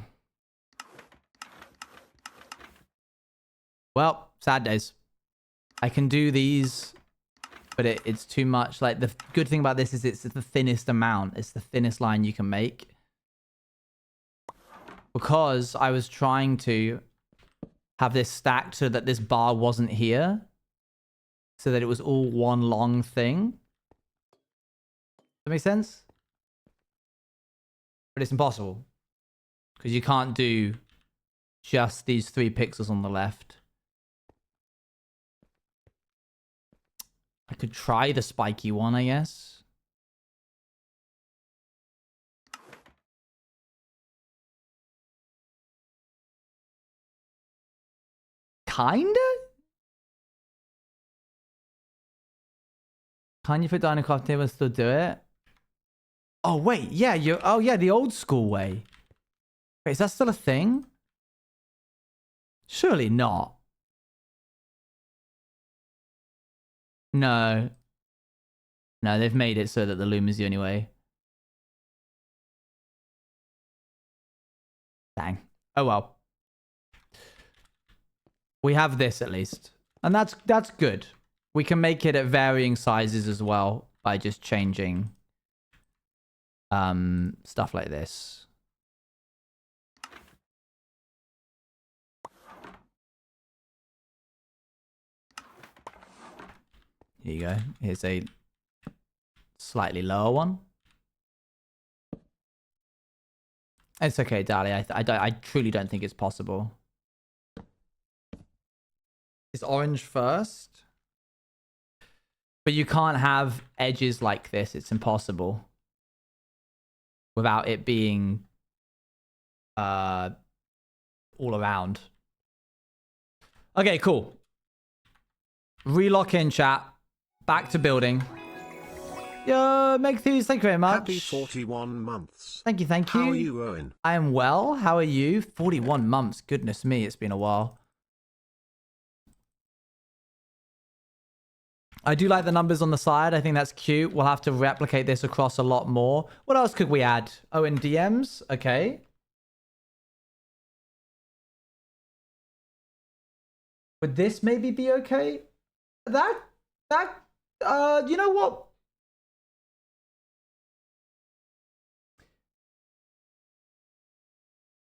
Well, sad days. I can do these, but it's too much. Like, the good thing about this is it's the thinnest amount. It's the thinnest line you can make. Because I was trying to have this stacked so that this bar wasn't here. So that it was all one long thing. That make sense? But it's impossible. Because you can't do just these 3 pixels on the left. I could try the spiky one, I guess. Kinda? Can you put down a craft table and still do it? Oh, wait. Yeah, oh, yeah, the old school way. Wait, is that still a thing? Surely not. No. No, they've made it so that the loom is the only way. Dang. Oh, well. We have this at least. And that's good. We can make it at varying sizes as well by just changing stuff like this. Here you go. Here's a slightly lower one. It's okay, Dali. I truly don't think it's possible. Is orange first? But you can't have edges like this. It's impossible. Without it being all around. Okay, cool. Relock in, chat. Back to building. Yo, Meg Thieves, thank you very much. Happy 41 months. Thank you, thank you. How are you, Owen? I am well. How are you? 41 months. Goodness me, it's been a while. I do like the numbers on the side. I think that's cute. We'll have to replicate this across a lot more. What else could we add? Oh, in DMs. Okay. Would this maybe be okay? You know what?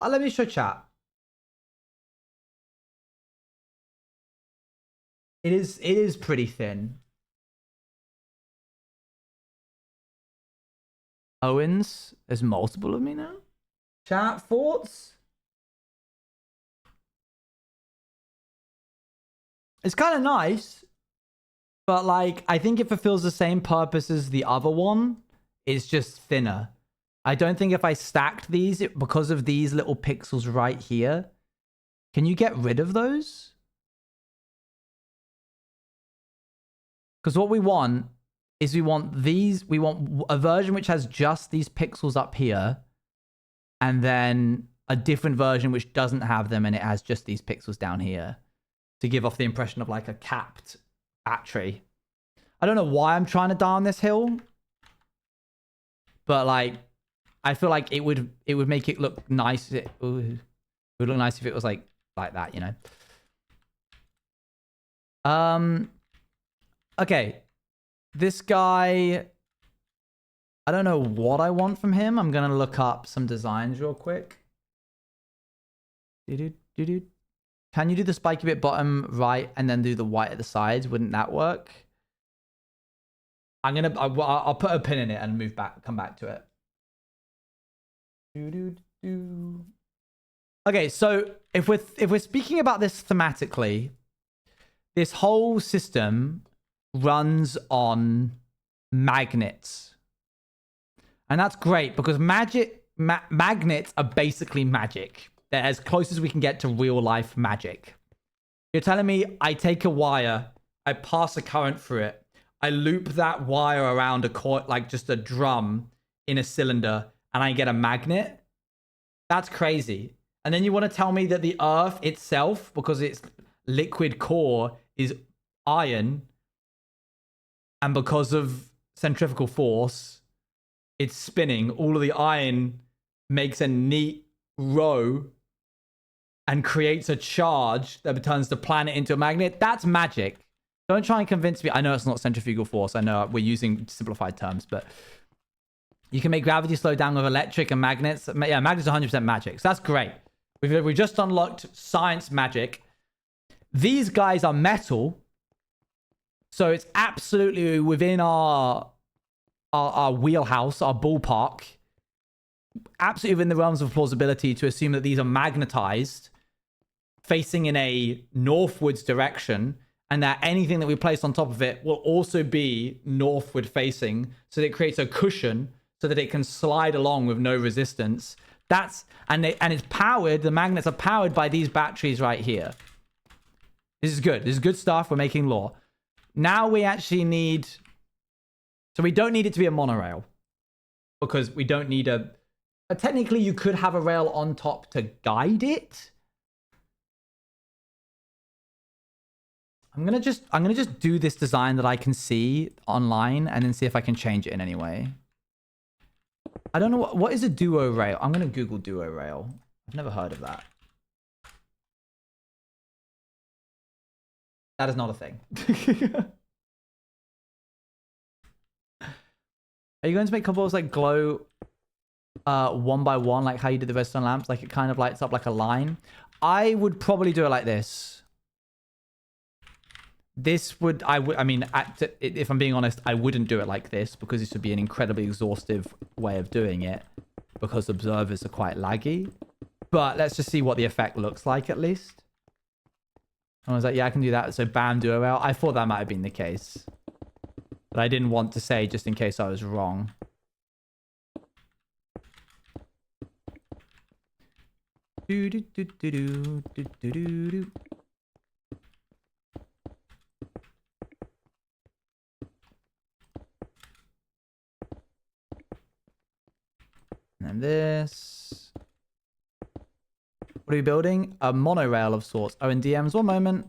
Let me show chat. It is pretty thin. Owens, there's multiple of me now. Chat, thoughts? It's kind of nice, but like, I think it fulfills the same purpose as the other one. It's just thinner. I don't think if I stacked these, because of these little pixels right here, can you get rid of those? Because what we want is we want a version which has just these pixels up here, and then a different version which doesn't have them and it has just these pixels down here to give off the impression of like a capped battery. I don't know why I'm trying to die on this hill, but like, I feel like it would make it look nice. It would look nice if it was like that, you know? Okay. This guy, I don't know what I want from him. I'm going to look up some designs real quick. Can you do the spiky bit bottom right and then do the white at the sides? Wouldn't that work? I'll put a pin in it and come back to it. Okay, so if we're speaking about this thematically, this whole system runs on magnets. And that's great because magnets are basically magic. They're as close as we can get to real life magic. You're telling me I take a wire, I pass a current through it, I loop that wire around a coil, like just a drum in a cylinder, and I get a magnet? That's crazy. And then you want to tell me that the Earth itself, because its liquid core is iron, and because of centrifugal force, it's spinning. All of the iron makes a neat row and creates a charge that turns the planet into a magnet. That's magic. Don't try and convince me. I know it's not centrifugal force. I know we're using simplified terms, but you can make gravity slow down with electric and magnets. Yeah, magnets are 100% magic. So that's great. We've just unlocked science magic. These guys are metal. So it's absolutely within our wheelhouse, our ballpark. Absolutely within the realms of plausibility to assume that these are magnetized, facing in a northwards direction, and that anything that we place on top of it will also be northward facing, so that it creates a cushion so that it can slide along with no resistance. And it's powered, the magnets are powered by these batteries right here. This is good. This is good stuff. We're making law. Now we actually need... So we don't need it to be a monorail, because we don't need a... Technically, you could have a rail on top to guide it. I'm gonna just do this design that I can see online and then see if I can change it in any way. I don't know what is a duo rail. I'm gonna Google duo rail. I've never heard of that. That is not a thing. Are you going to make cobbles like glow one by one, like how you did the redstone lamps? Like it kind of lights up like a line. I would probably do it like this. This would, I mean, if I'm being honest, I wouldn't do it like this, because this would be an incredibly exhaustive way of doing it, because observers are quite laggy. But let's just see what the effect looks like at least. I was like, yeah, I can do that. So bam, duo rail. I thought that might have been the case, but I didn't want to say just in case I was wrong. Do do do do do do do do do. And this. What are we building? A monorail of sorts. Oh, in DMs. One moment.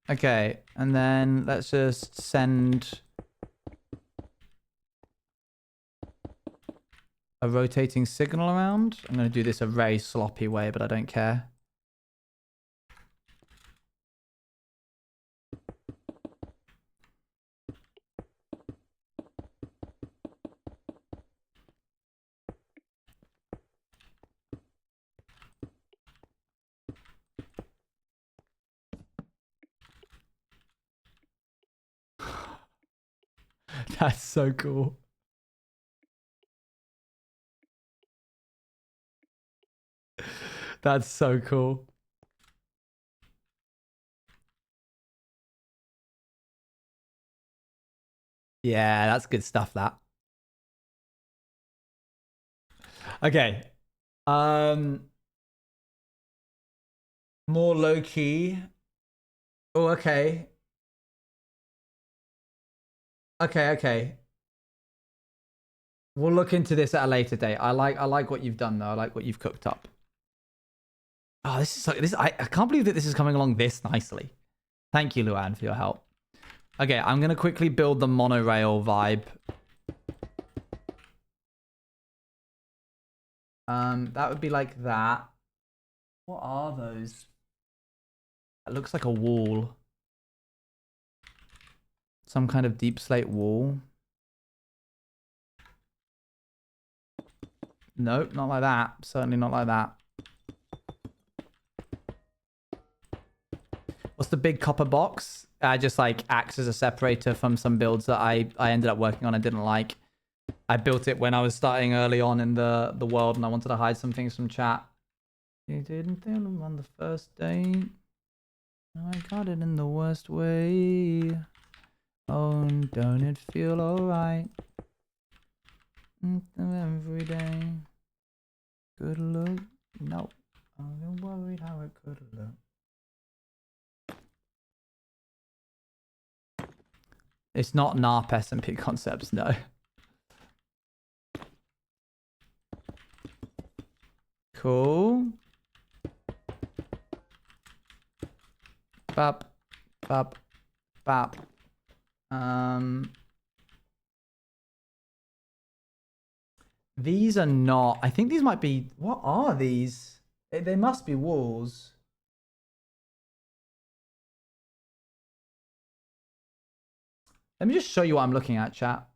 Okay. And then let's just send a rotating signal around. I'm going to do this a very sloppy way, but I don't care. That's so cool. That's so cool. Yeah, that's good stuff, that. Okay. More low key. Oh, okay. Okay. We'll look into this at a later date. I like what you've done though. I like what you've cooked up. Oh, this is so, this I can't believe that this is coming along this nicely. Thank you, Luan, for your help. Okay, I'm gonna quickly build the monorail vibe. That would be like that. What are those? It looks like a wall. Some kind of deep slate wall. Nope, not like that. Certainly not like that. What's the big copper box? Just like acts as a separator from some builds that I ended up working on and didn't like. I built it when I was starting early on in the world and I wanted to hide some things from chat. You didn't tell them on the first date. I got it in the worst way. Oh, don't it feel alright? Every day. Good look. Nope. I'm worried how it could look. It's not NARP SMP concepts, no. Cool. Bap, bap, bap. These are not. I think these might be. What are these? They must be walls. Let me just show you what I'm looking at, chat.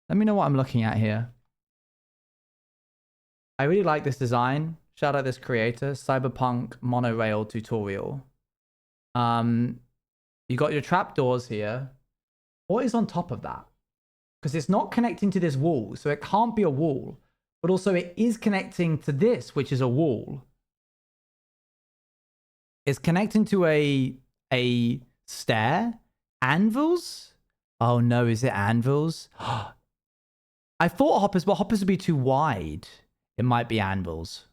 Let me know what I'm looking at here. I really like this design. Shout out this creator, Cyberpunk Monorail Tutorial. You got your trapdoors here. What is on top of that? Because it's not connecting to this wall, so it can't be a wall. But also it is connecting to this, which is a wall. It's connecting to a stair. Anvils? Oh no, is it anvils? I thought hoppers, but hoppers would be too wide. It might be anvils.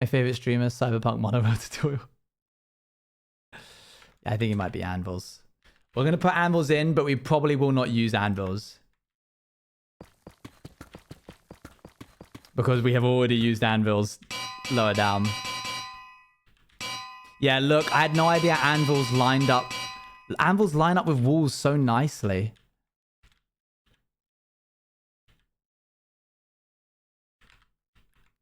My favorite streamer, Cyberpunk Monorail Tutorial. I think it might be anvils. We're going to put anvils in, but we probably will not use anvils. Because we have already used anvils lower down. Yeah, look, I had no idea anvils lined up. Anvils line up with walls so nicely.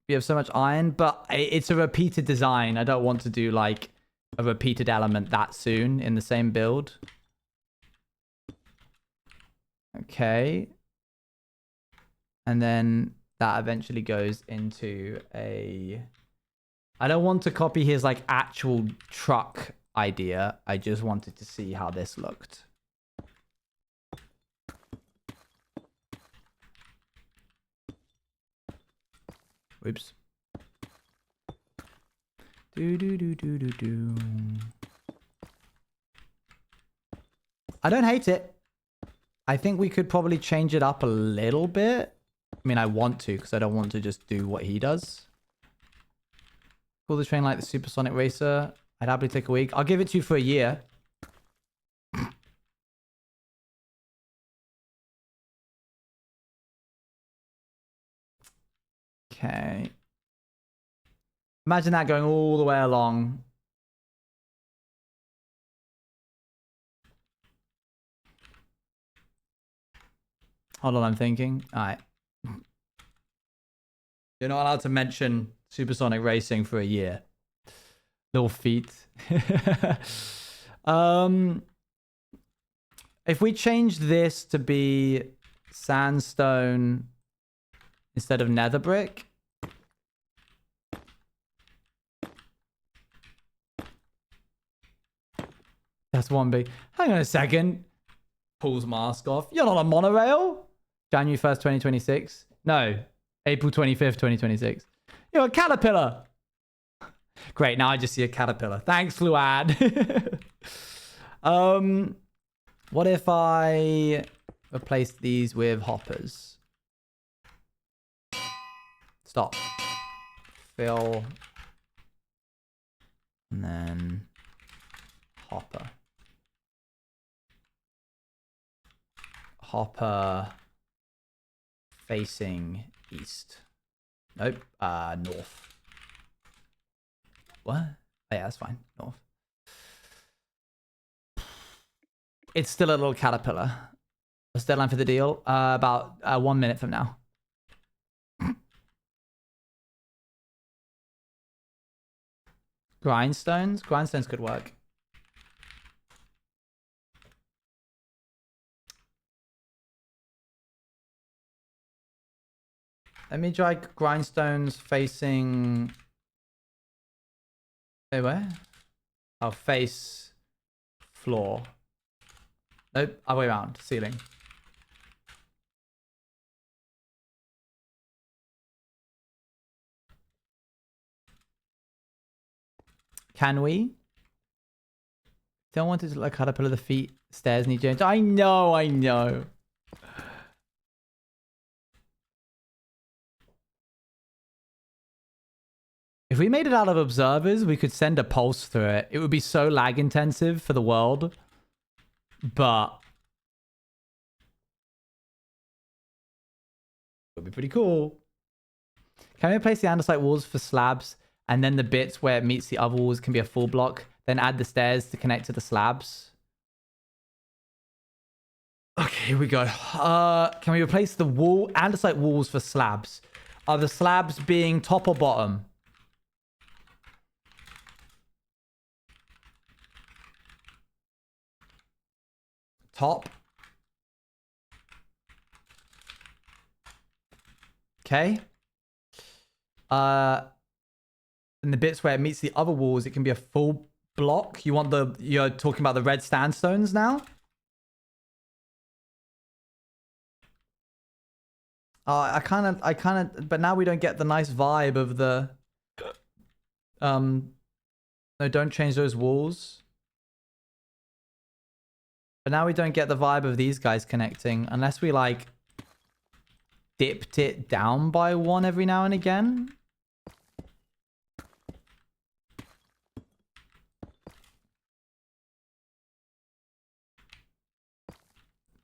We have so much iron, but it's a repeated design. I don't want to do like a repeated element that soon in the same build. Okay. And then that eventually goes into a... I don't want to copy his like actual truck idea. I just wanted to see how this looked. Oops. Do. I don't hate it. I think we could probably change it up a little bit. I mean, I want to because I don't want to just do what he does. Call the train like the supersonic racer. I'd happily take a week. I'll give it to you for a year. Okay. Imagine that going all the way along. Hold on, I'm thinking. All right. You're not allowed to mention supersonic racing for a year. Little feet. If we change this to be sandstone instead of nether brick. That's one big... Hang on a second. Pulls mask off. You're not a monorail? January 1st, 2026. No. April 25th, 2026. You're a caterpillar. Great. Now I just see a caterpillar. Thanks, Fluad. What if I replace these with hoppers? Stop. Fill. And then hopper. Hopper facing east. Nope. North. What? Oh, yeah, that's fine. North. It's still a little caterpillar. What's the deadline for the deal? About 1 minute from now. Grindstones? Grindstones could work. Let me try grindstones facing... Wait, where? Oh, face floor. Nope, other way around. Ceiling. Can we? Don't want it to like caterpillar the feet, stairs need change. I know, I know. If we made it out of observers, we could send a pulse through it. It would be so lag intensive for the world. But it would be pretty cool. Can we replace the andesite walls for slabs? And then the bits where it meets the other walls can be a full block. Then add the stairs to connect to the slabs. Okay, here we go. Can we replace the andesite walls for slabs? Are the slabs being top or bottom? Top. Okay. And the bits where it meets the other walls, it can be a full block. You're talking about the red sandstones now? I kind of, but now we don't get the nice vibe of the, no, don't change those walls. But now we don't get the vibe of these guys connecting unless we like dipped it down by one every now and again.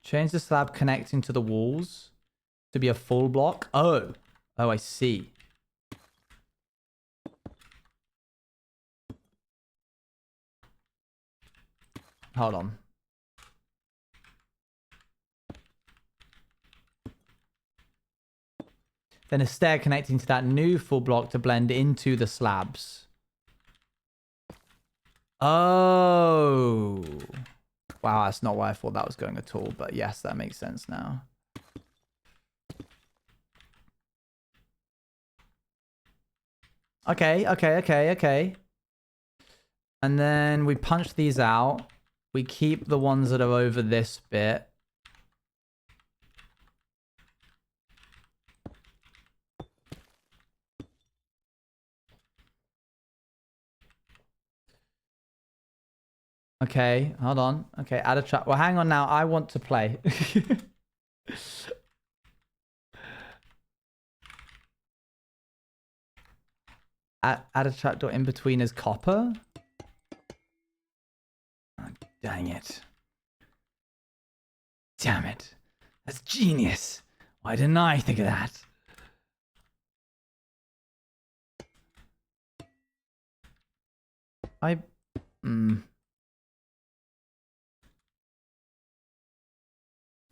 Change the slab connecting to the walls to be a full block. Oh, I see. Hold on. Then a stair connecting to that new full block to blend into the slabs. Oh. Wow, that's not where I thought that was going at all. But yes, that makes sense now. Okay. And then we punch these out. We keep the ones that are over this bit. Okay, hold on. Okay, add a trap. Well, hang on now. I want to play. add a trapdoor in between as copper. Oh, dang it. Damn it. That's genius. Why didn't I think of that?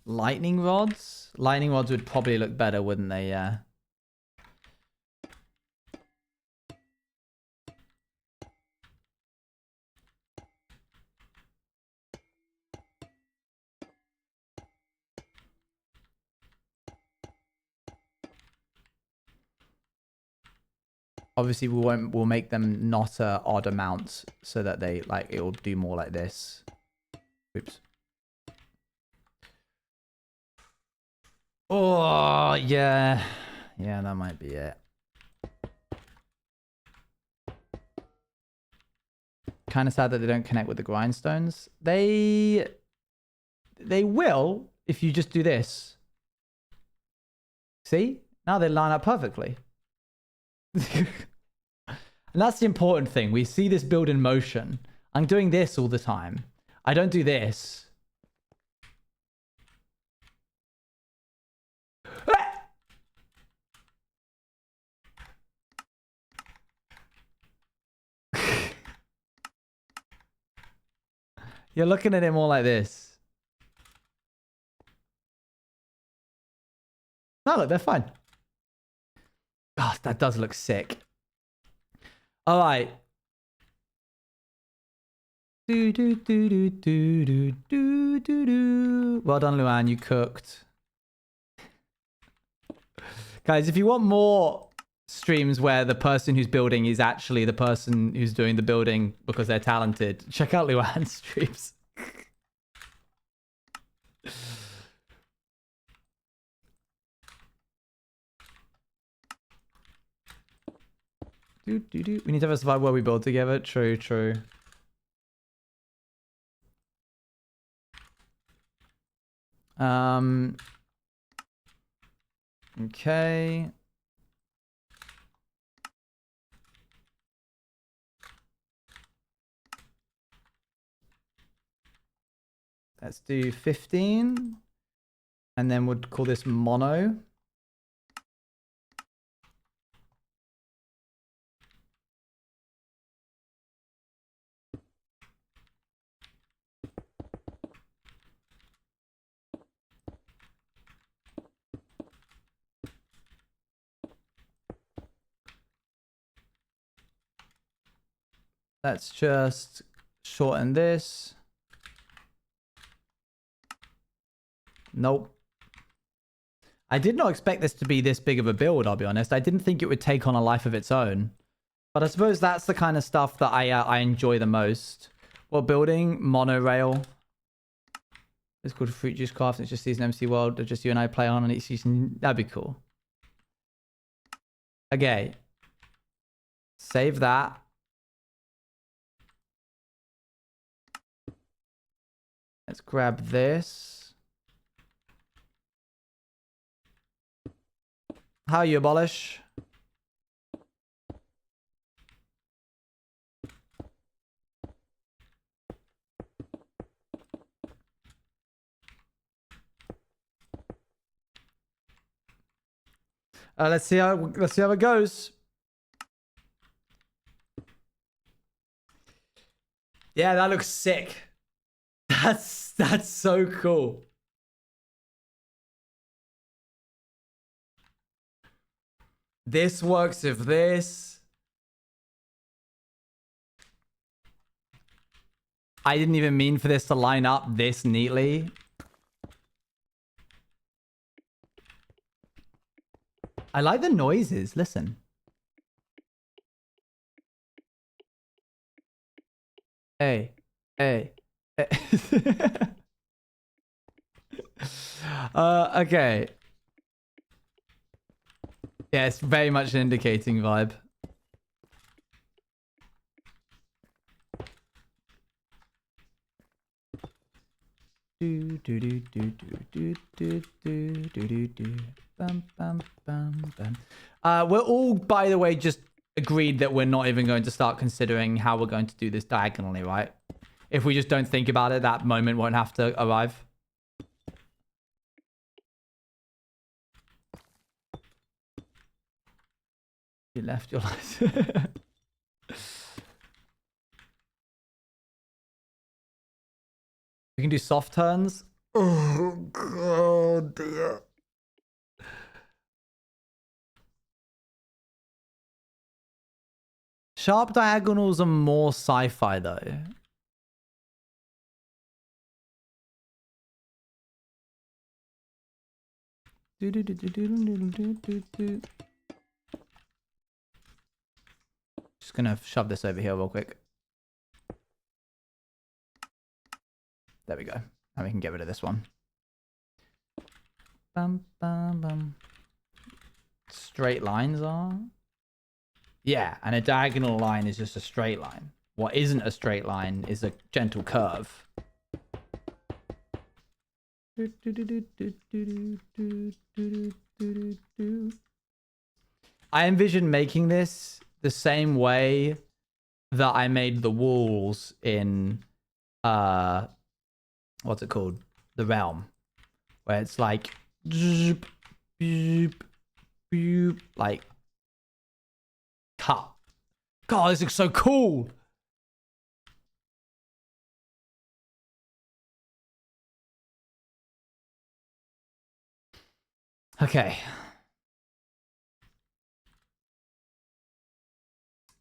Lightning rods? Lightning rods would probably look better, wouldn't they? Yeah. Obviously, we'll make them not odd amounts so that they like it will do more like this. Oops. Oh yeah, that might be it. Kind of sad that they don't connect with the grindstones. They will if you just do this. See? Now they line up perfectly. And that's the important thing. We see this build in motion. I'm doing this all the time. I don't do this. You're looking at him all like this. No, look, they're fine. God, that does look sick. All right. Well done, Luan. You cooked. Guys, if you want more streams where the person who's building is actually the person who's doing the building because they're talented, check out Luan's streams. We need to have a survive where we build together. True. Okay. Let's do 15. And then we'll call this mono. Let's just shorten this. Nope. I did not expect this to be this big of a build, I'll be honest. I didn't think it would take on a life of its own. But I suppose that's the kind of stuff that I enjoy the most. Well, building monorail. It's called Fruit Juice Craft. It's just season MC World that just you and I play on each season. That'd be cool. Okay. Save that. Let's grab this. How you abolish? Let's see how it goes. Yeah, that looks sick. That's so cool. This works with this. I didn't even mean for this to line up this neatly. I like the noises. Listen. Hey. Hey. Okay. Yeah, it's very much an indicating vibe. Do do do do do do do do do do. Bum bum bum bum. We're all, by the way, just agreed that we're not even going to start considering how we're going to do this diagonally, right? If we just don't think about it, that moment won't have to arrive. You left your life. We can do soft turns. Oh, God, dear. Sharp diagonals are more sci-fi, though. Just gonna shove this over here real quick. There we go. Now we can get rid of this one. Bum, bum, bum. Straight lines are? Yeah, and a diagonal line is just a straight line. What isn't a straight line is a gentle curve. I envision making this the same way that I made the walls in what's it called? The Realm. Where it's like like cut. God, this looks so cool. Okay.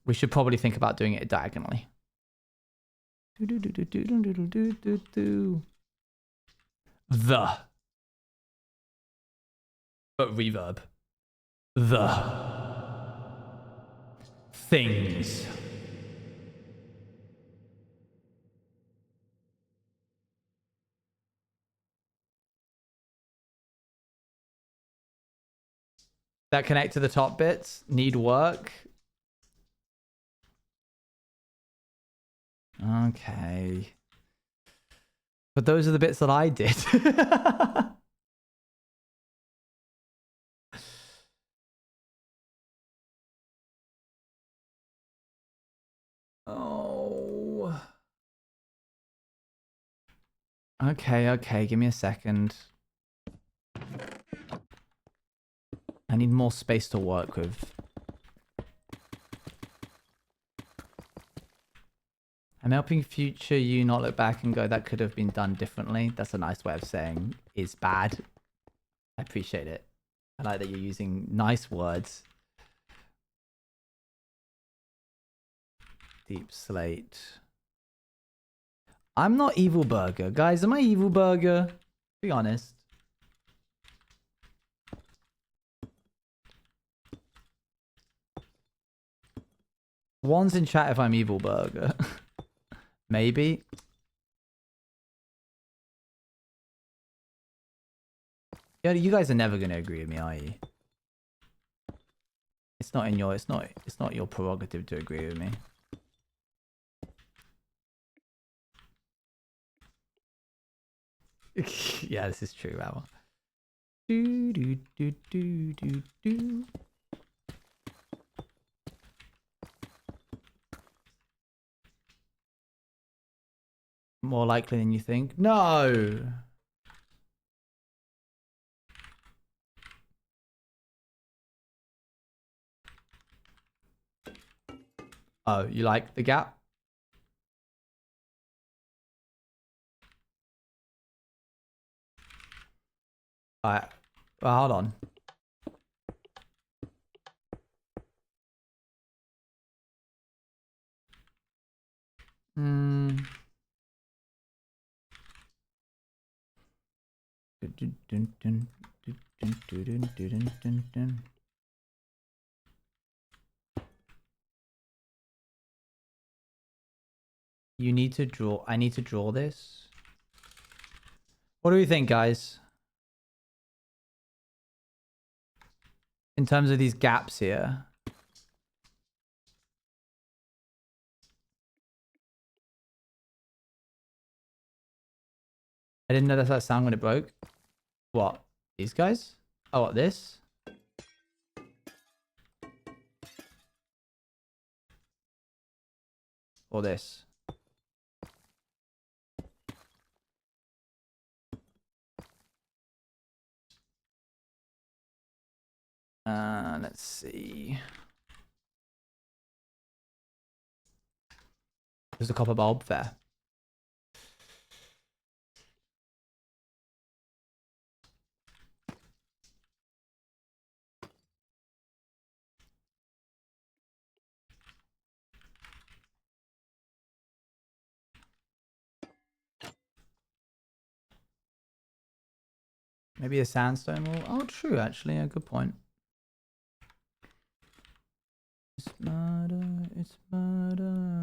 We should probably think about doing it diagonally. The. But reverb. The. Things. That connect to the top bits need work. Okay. But those are the bits that I did. Oh. Okay, give me a second. I need more space to work with. I'm helping future you not look back and go, that could have been done differently. That's a nice way of saying is bad. I appreciate it. I like that you're using nice words. Deep slate. I'm not Evil Burger. Guys, am I Evil Burger? Be honest. One's in chat if I'm Evil Burger. Maybe. Yeah, you guys are never gonna agree with me, are you? It's not your prerogative to agree with me. Yeah, this is true, Rawa. Do do do do do do. More likely than you think. No. Oh, you like the gap? Alright. Well, hold on. Hmm. You need to draw. I need to draw this. What do we think, guys? In terms of these gaps here. I didn't know that's that sound when it broke. What? These guys? Oh, what, this? Or this? Let's see. There's a copper bulb there. Maybe a sandstone wall. Oh, true, actually. A good point. It's murder. It's murder.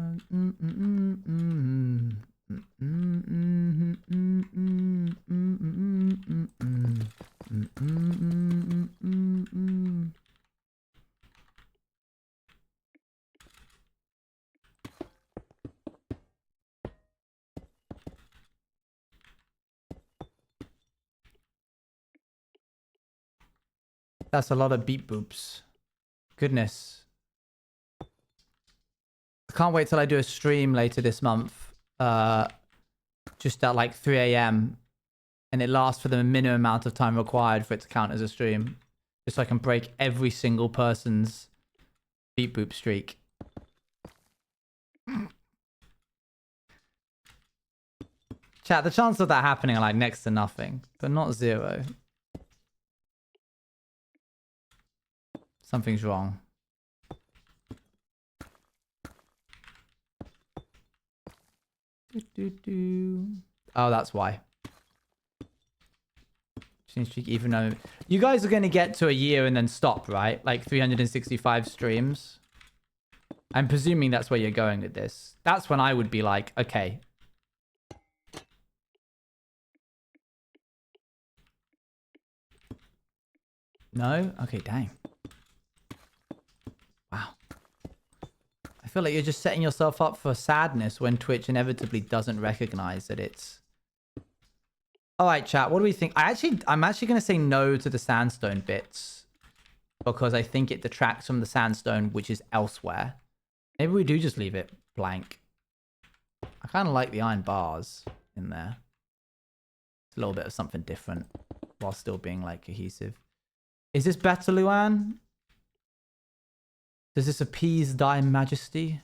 That's a lot of beep boops. Goodness. I can't wait till I do a stream later this month. Just at like 3 a.m. And it lasts for the minimum amount of time required for it to count as a stream. Just so I can break every single person's beep boop streak. Chat, the chances of that happening are like next to nothing, but not zero. Something's wrong. Oh, that's why. Even though you guys are going to get to a year and then stop, right? Like 365 streams. I'm presuming that's where you're going with this. That's when I would be like, okay. No? Okay, dang. Wow. I feel like you're just setting yourself up for sadness when Twitch inevitably doesn't recognize that it's... All right, chat. What do we think? I'm actually going to say no to the sandstone bits because I think it detracts from the sandstone, which is elsewhere. Maybe we do just leave it blank. I kind of like the iron bars in there. It's a little bit of something different while still being like cohesive. Is this better, Luan? Does this appease thy majesty?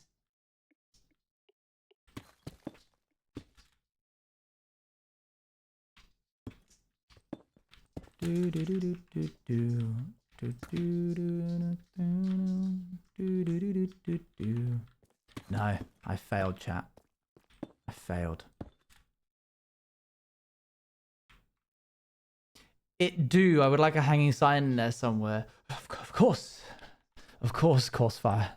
No, I failed, chat. I failed. I would like a hanging sign in there somewhere. Of course. Of course, Course-Fire.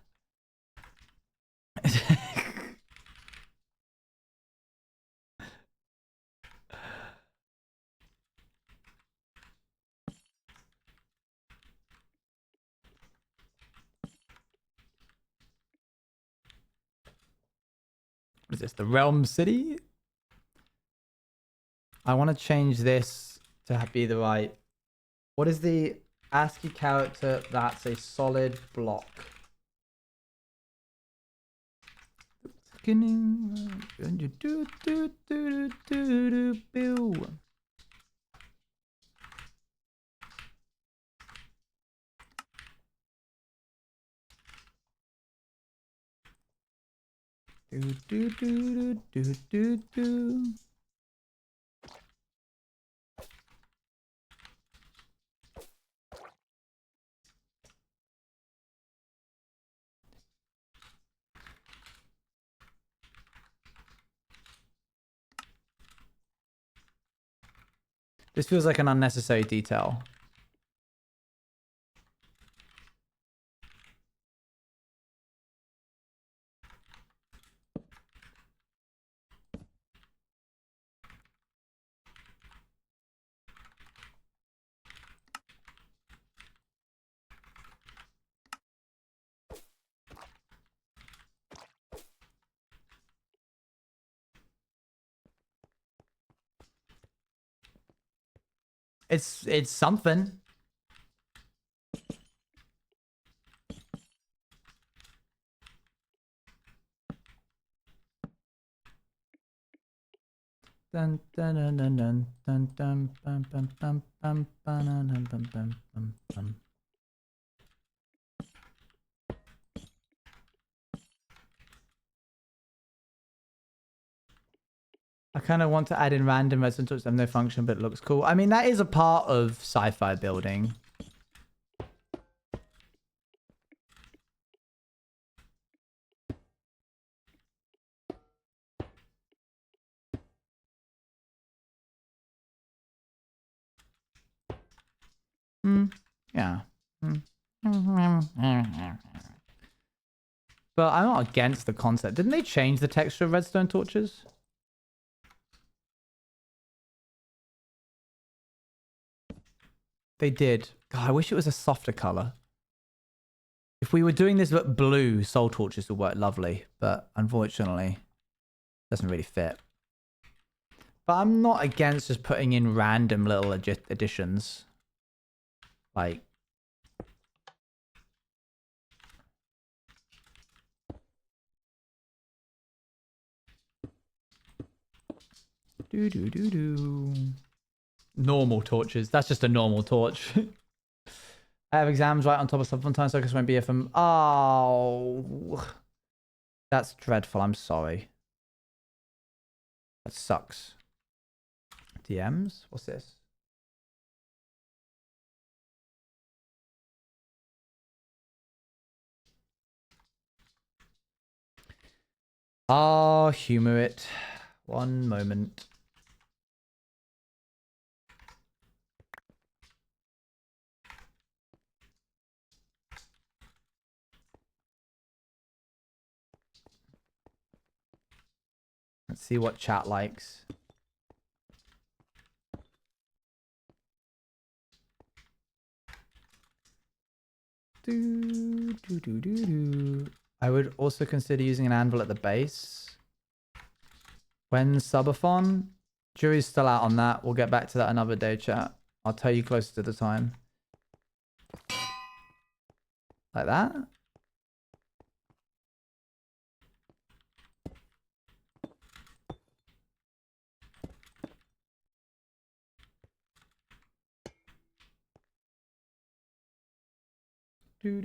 What is this? The Realm City? I want to change this to be the right... What is the ASCII character that's a solid block? This feels like an unnecessary detail. It's something. Dun dun dun dun dun dun dun bum bum bum bum bum bum bum bum bum. I kind of want to add in random redstone touch have no function, but it looks cool. I mean, that is a part of sci-fi building. Yeah. But I'm not against the concept. Didn't they change the texture of redstone torches? They did. God, I wish it was a softer color. If we were doing this but blue, soul torches would work lovely. But unfortunately, it doesn't really fit. But I'm not against just putting in random little additions. Like... Normal torches. That's just a normal torch. I have exams right on top of stuff. Sometimes focus won't be here from... Oh. That's dreadful. I'm sorry. That sucks. DMs? What's this? Ah, humor it. One moment. Let's see what chat likes. I would also consider using an anvil at the base. When subathon? Jury's still out on that. We'll get back to that another day, chat. I'll tell you closer to the time. Like that? Slab,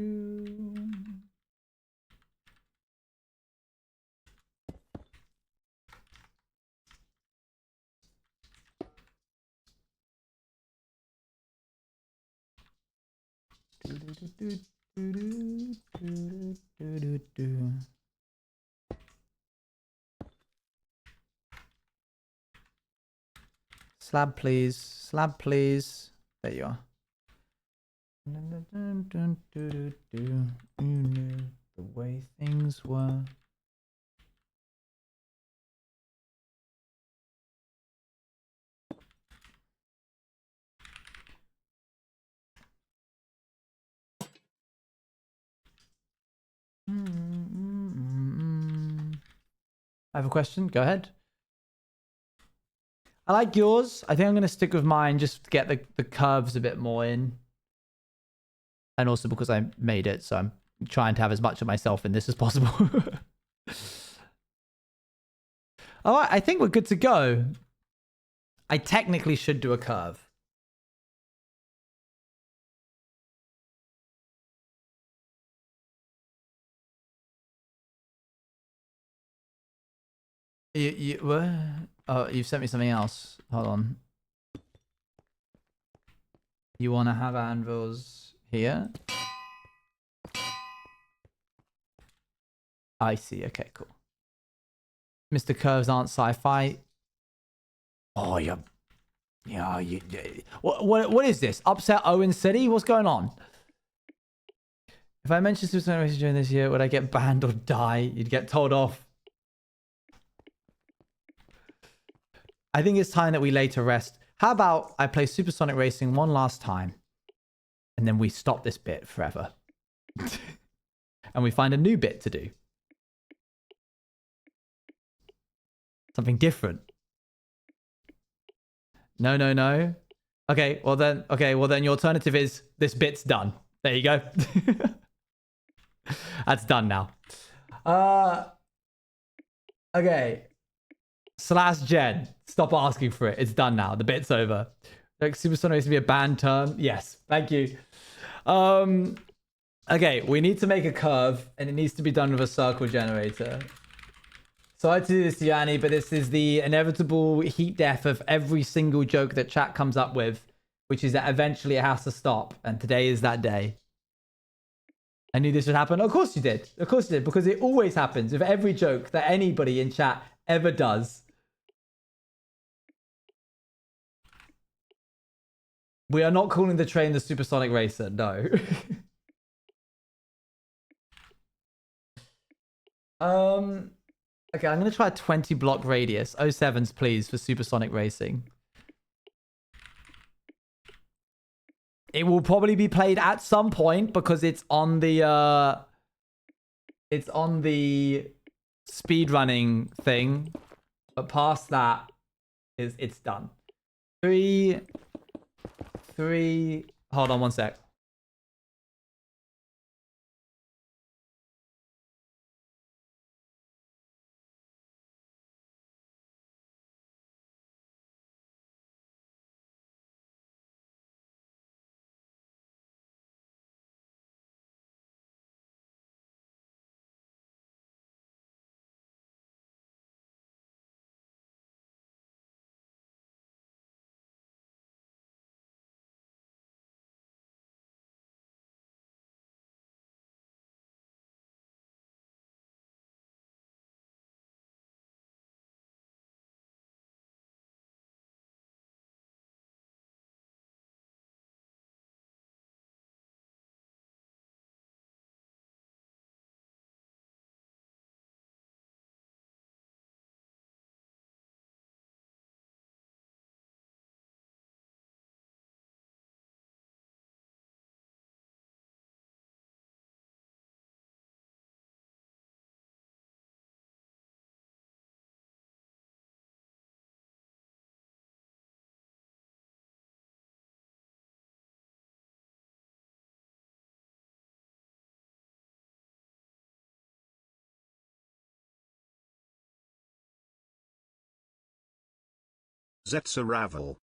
please. Slab, please. There you are. You knew the way things were. I have a question. Go ahead. I like yours. I think I'm going to stick with mine just to get the curves a bit more in. And also because I made it, so I'm trying to have as much of myself in this as possible. All right, I think we're good to go. I technically should do a curve. Oh, you've sent me something else. Hold on. You want to have anvils here? I see. Okay, cool. Mr. Curves aren't sci-fi. Oh, yeah. What is this? Upset Owen City? What's going on? If I mention suicide racing during this year, would I get banned or die? You'd get told off. I think it's time that we lay to rest. How about I play Supersonic Racing one last time, and then we stop this bit forever. And we find a new bit to do. Something different. No. Okay, well then your alternative is this bit's done. There you go. That's done now. Okay. Slash Jen. Stop asking for it. It's done now. The bit's over. Like Supersonic needs to be a banned term. Yes. Thank you. Okay, we need to make a curve, and it needs to be done with a circle generator. Sorry to do this to you, Annie, but this is the inevitable heat death of every single joke that chat comes up with, which is that eventually it has to stop, and today is that day. I knew this would happen. Of course you did. Of course you did, because it always happens with every joke that anybody in chat ever does. We are not calling the train the Supersonic Racer, no. Okay, I'm going to try a 20 block radius. 07s, please, for Supersonic Racing. It will probably be played at some point because it's on the speedrunning thing. But past that, it's done. Three. Hold on one sec. Zetsa Ravel.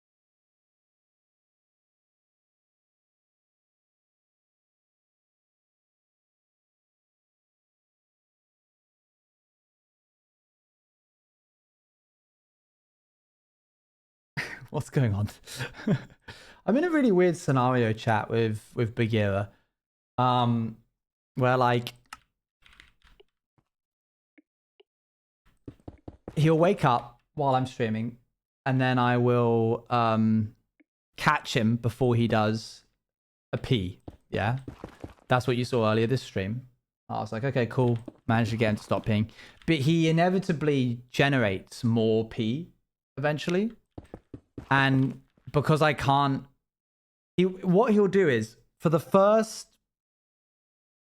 What's going on? I'm in a really weird scenario chat with Bagheera. Where like he'll wake up while I'm streaming, and then I will catch him before he does a pee. Yeah, that's what you saw earlier this stream. I was like, okay, cool. Managed to get him to stop peeing, but he inevitably generates more pee eventually, and because I can't, what he'll do is for the first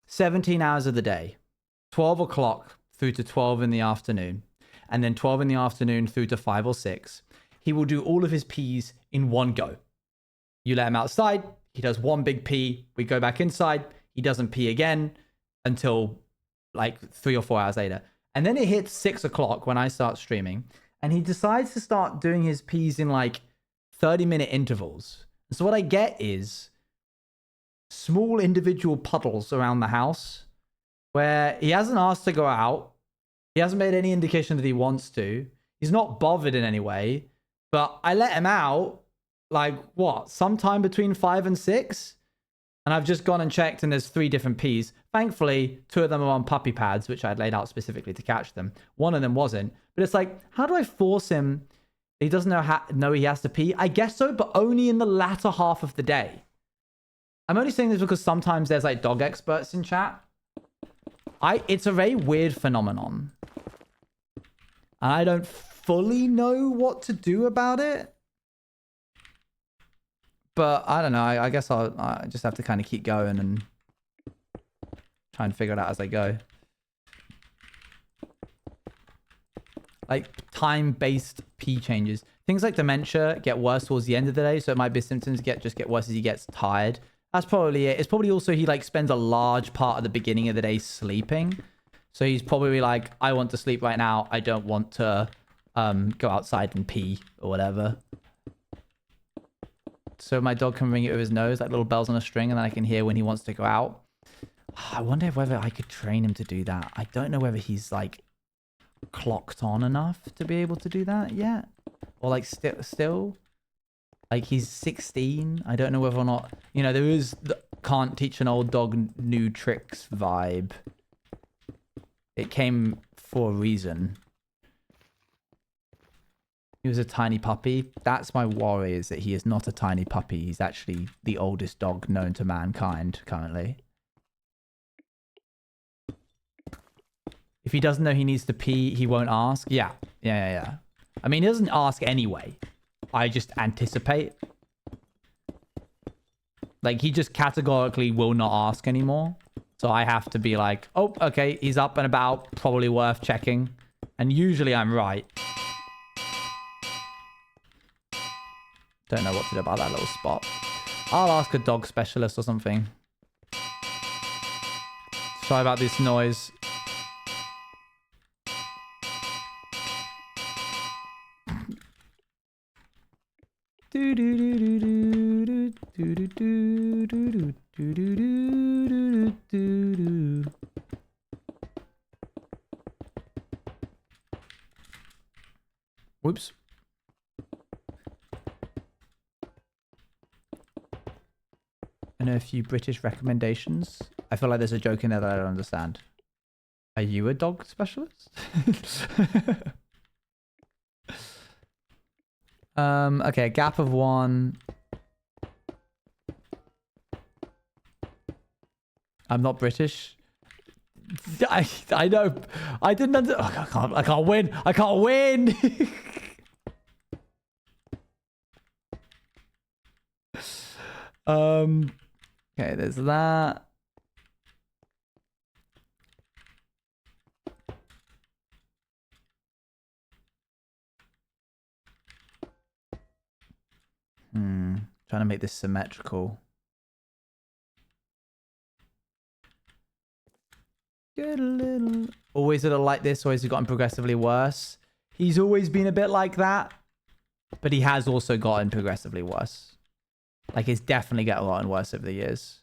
17 hours of the day, 12 o'clock through to 12 in the afternoon, and then 12 in the afternoon through to 5 or 6, he will do all of his pees in one go. You let him outside, he does one big pee, we go back inside, he doesn't pee again until like 3 or 4 hours later. And then it hits 6 o'clock when I start streaming, and he decides to start doing his pees in like 30-minute intervals. So what I get is small individual puddles around the house where he hasn't asked to go out. He hasn't made any indication that he wants to. He's not bothered in any way, but I let him out like what, sometime between 5 and 6. And I've just gone and checked and there's 3 different peas. Thankfully, 2 of them are on puppy pads, which I'd laid out specifically to catch them. 1 of them wasn't. But it's like, how do I force him? He doesn't know he has to pee. I guess so, but only in the latter half of the day. I'm only saying this because sometimes there's like dog experts in chat. It's a very weird phenomenon. And I don't fully know what to do about it. But I don't know. I guess I just have to kind of keep going and try and figure it out as I go. Like time-based pee changes. Things like dementia get worse towards the end of the day. So it might be symptoms just get worse as he gets tired. That's probably it. It's probably also he like spends a large part of the beginning of the day sleeping. So he's probably like, I want to sleep right now. I don't want to go outside and pee or whatever. So my dog can ring it with his nose, like little bells on a string, and then I can hear when he wants to go out. I wonder whether I could train him to do that. I don't know whether he's like clocked on enough to be able to do that yet. Or like still. Like he's 16. I don't know whether or not, you know, there is the can't teach an old dog new tricks vibe. It came for a reason. He was a tiny puppy. That's my worry, is that he is not a tiny puppy. He's actually the oldest dog known to mankind currently. If he doesn't know he needs to pee, he won't ask. Yeah. I mean, he doesn't ask anyway. I just anticipate. Like, he just categorically will not ask anymore. So I have to be like, oh, okay, he's up and about. Probably worth checking. And usually I'm right. Don't know what to do about that little spot. I'll ask a dog specialist or something. Sorry about this noise. Whoops. I know a few British recommendations. I feel like there's a joke in there that I don't understand. Are you a dog specialist? Okay, a gap of 1. I'm not British. I know. I didn't I can't win. I can't win. Okay, there's that. Trying to make this symmetrical. Get a little... Always a little like this, always gotten progressively worse. He's always been a bit like that, but he has also gotten progressively worse. Like, it's definitely gotten worse over the years.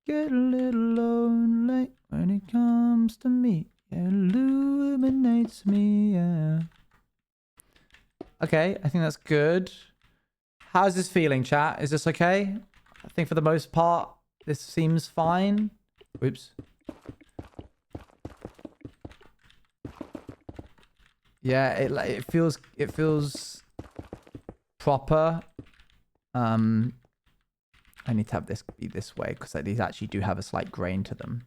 Get a little lonely when it comes to me. It illuminates me, yeah. Okay, I think that's good. How's this feeling, chat? Is this okay? I think for the most part, this seems fine. Oops. Yeah, it feels proper. I need to have this be this way because these actually do have a slight grain to them.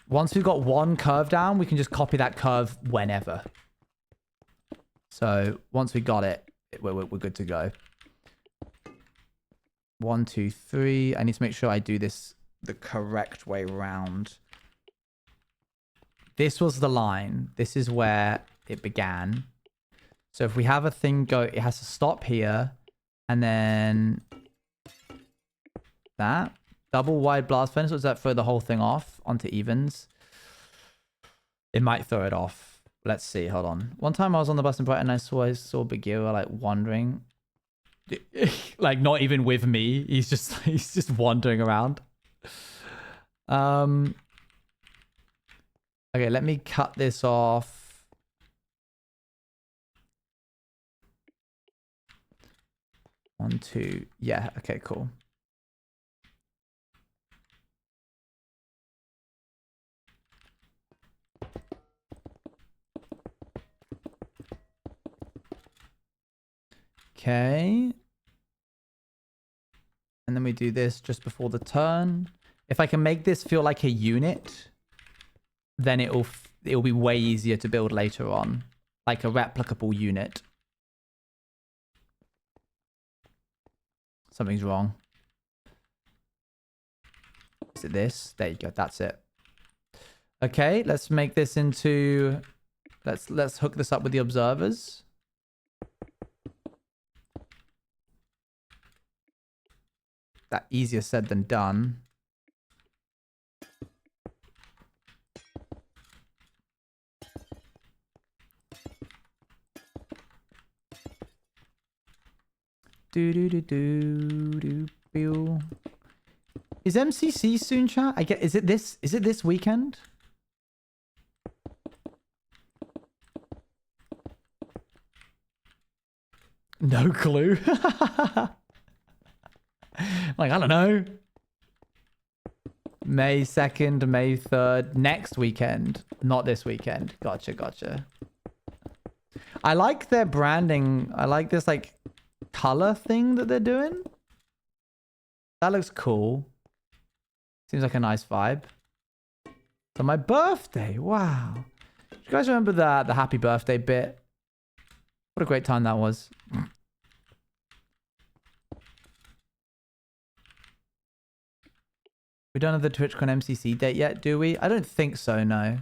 Once we've got one curve down, we can just copy that curve whenever. So once we got it, we're good to go. 1, 2, 3. I need to make sure I do this the correct way round. This was the line. This is where it began. So if we have a thing go, it has to stop here. And then that. Double wide blast furnace. Does that throw the whole thing off onto evens? It might throw it off. Let's see. Hold on. One time I was on the bus in Brighton and I saw Bagheera like wandering. Like not even with me. He's just wandering around. Okay, let me cut this off. One, two. Yeah, okay, cool. Okay. And then we do this just before the turn. If I can make this feel like a unit, then it'll be way easier to build later on. Like a replicable unit. Something's wrong. Is it this? There you go. That's it. Okay, let's make this into... Let's hook this up with the observers. That easier said than done. Do. Is MCC soon, chat? I get. Is it this weekend? No clue. Like, I don't know. May 2nd, May 3rd, next weekend. Not this weekend. Gotcha. I like their branding. I like this, like, color thing that they're doing. That looks cool. Seems like a nice vibe. So my birthday. Wow. Do you guys remember the happy birthday bit? What a great time that was. We don't have the TwitchCon MCC date yet, do we? I don't think so, no.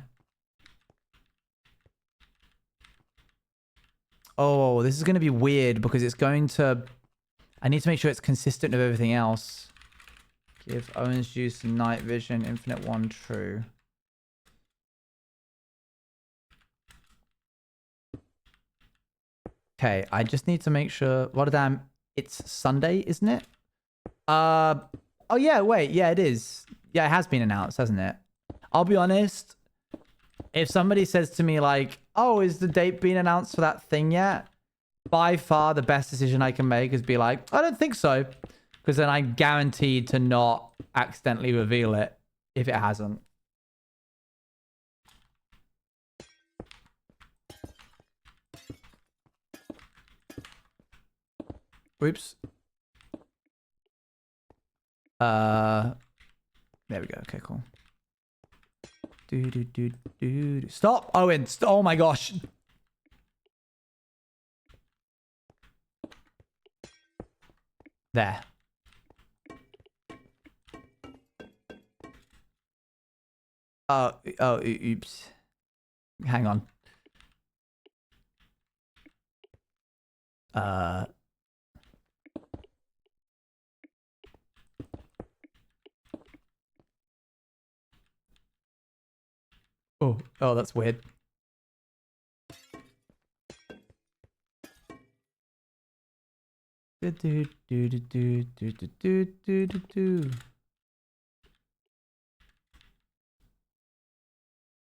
Oh, this is going to be weird because it's going to... I need to make sure it's consistent with everything else. Give orange juice, night vision, infinite one, true. Okay, I just need to make sure... Rotterdam, it's Sunday, isn't it? Oh, yeah, wait. Yeah, it is. Yeah, it has been announced, hasn't it? I'll be honest. If somebody says to me like, oh, is the date being announced for that thing yet? By far, the best decision I can make is be like, I don't think so. Because then I'm guaranteed to not accidentally reveal it if it hasn't. Oops. There we go. Okay, cool. Stop, Owen. Oh my gosh. There. Oh, oops. Hang on. Oh, that's weird.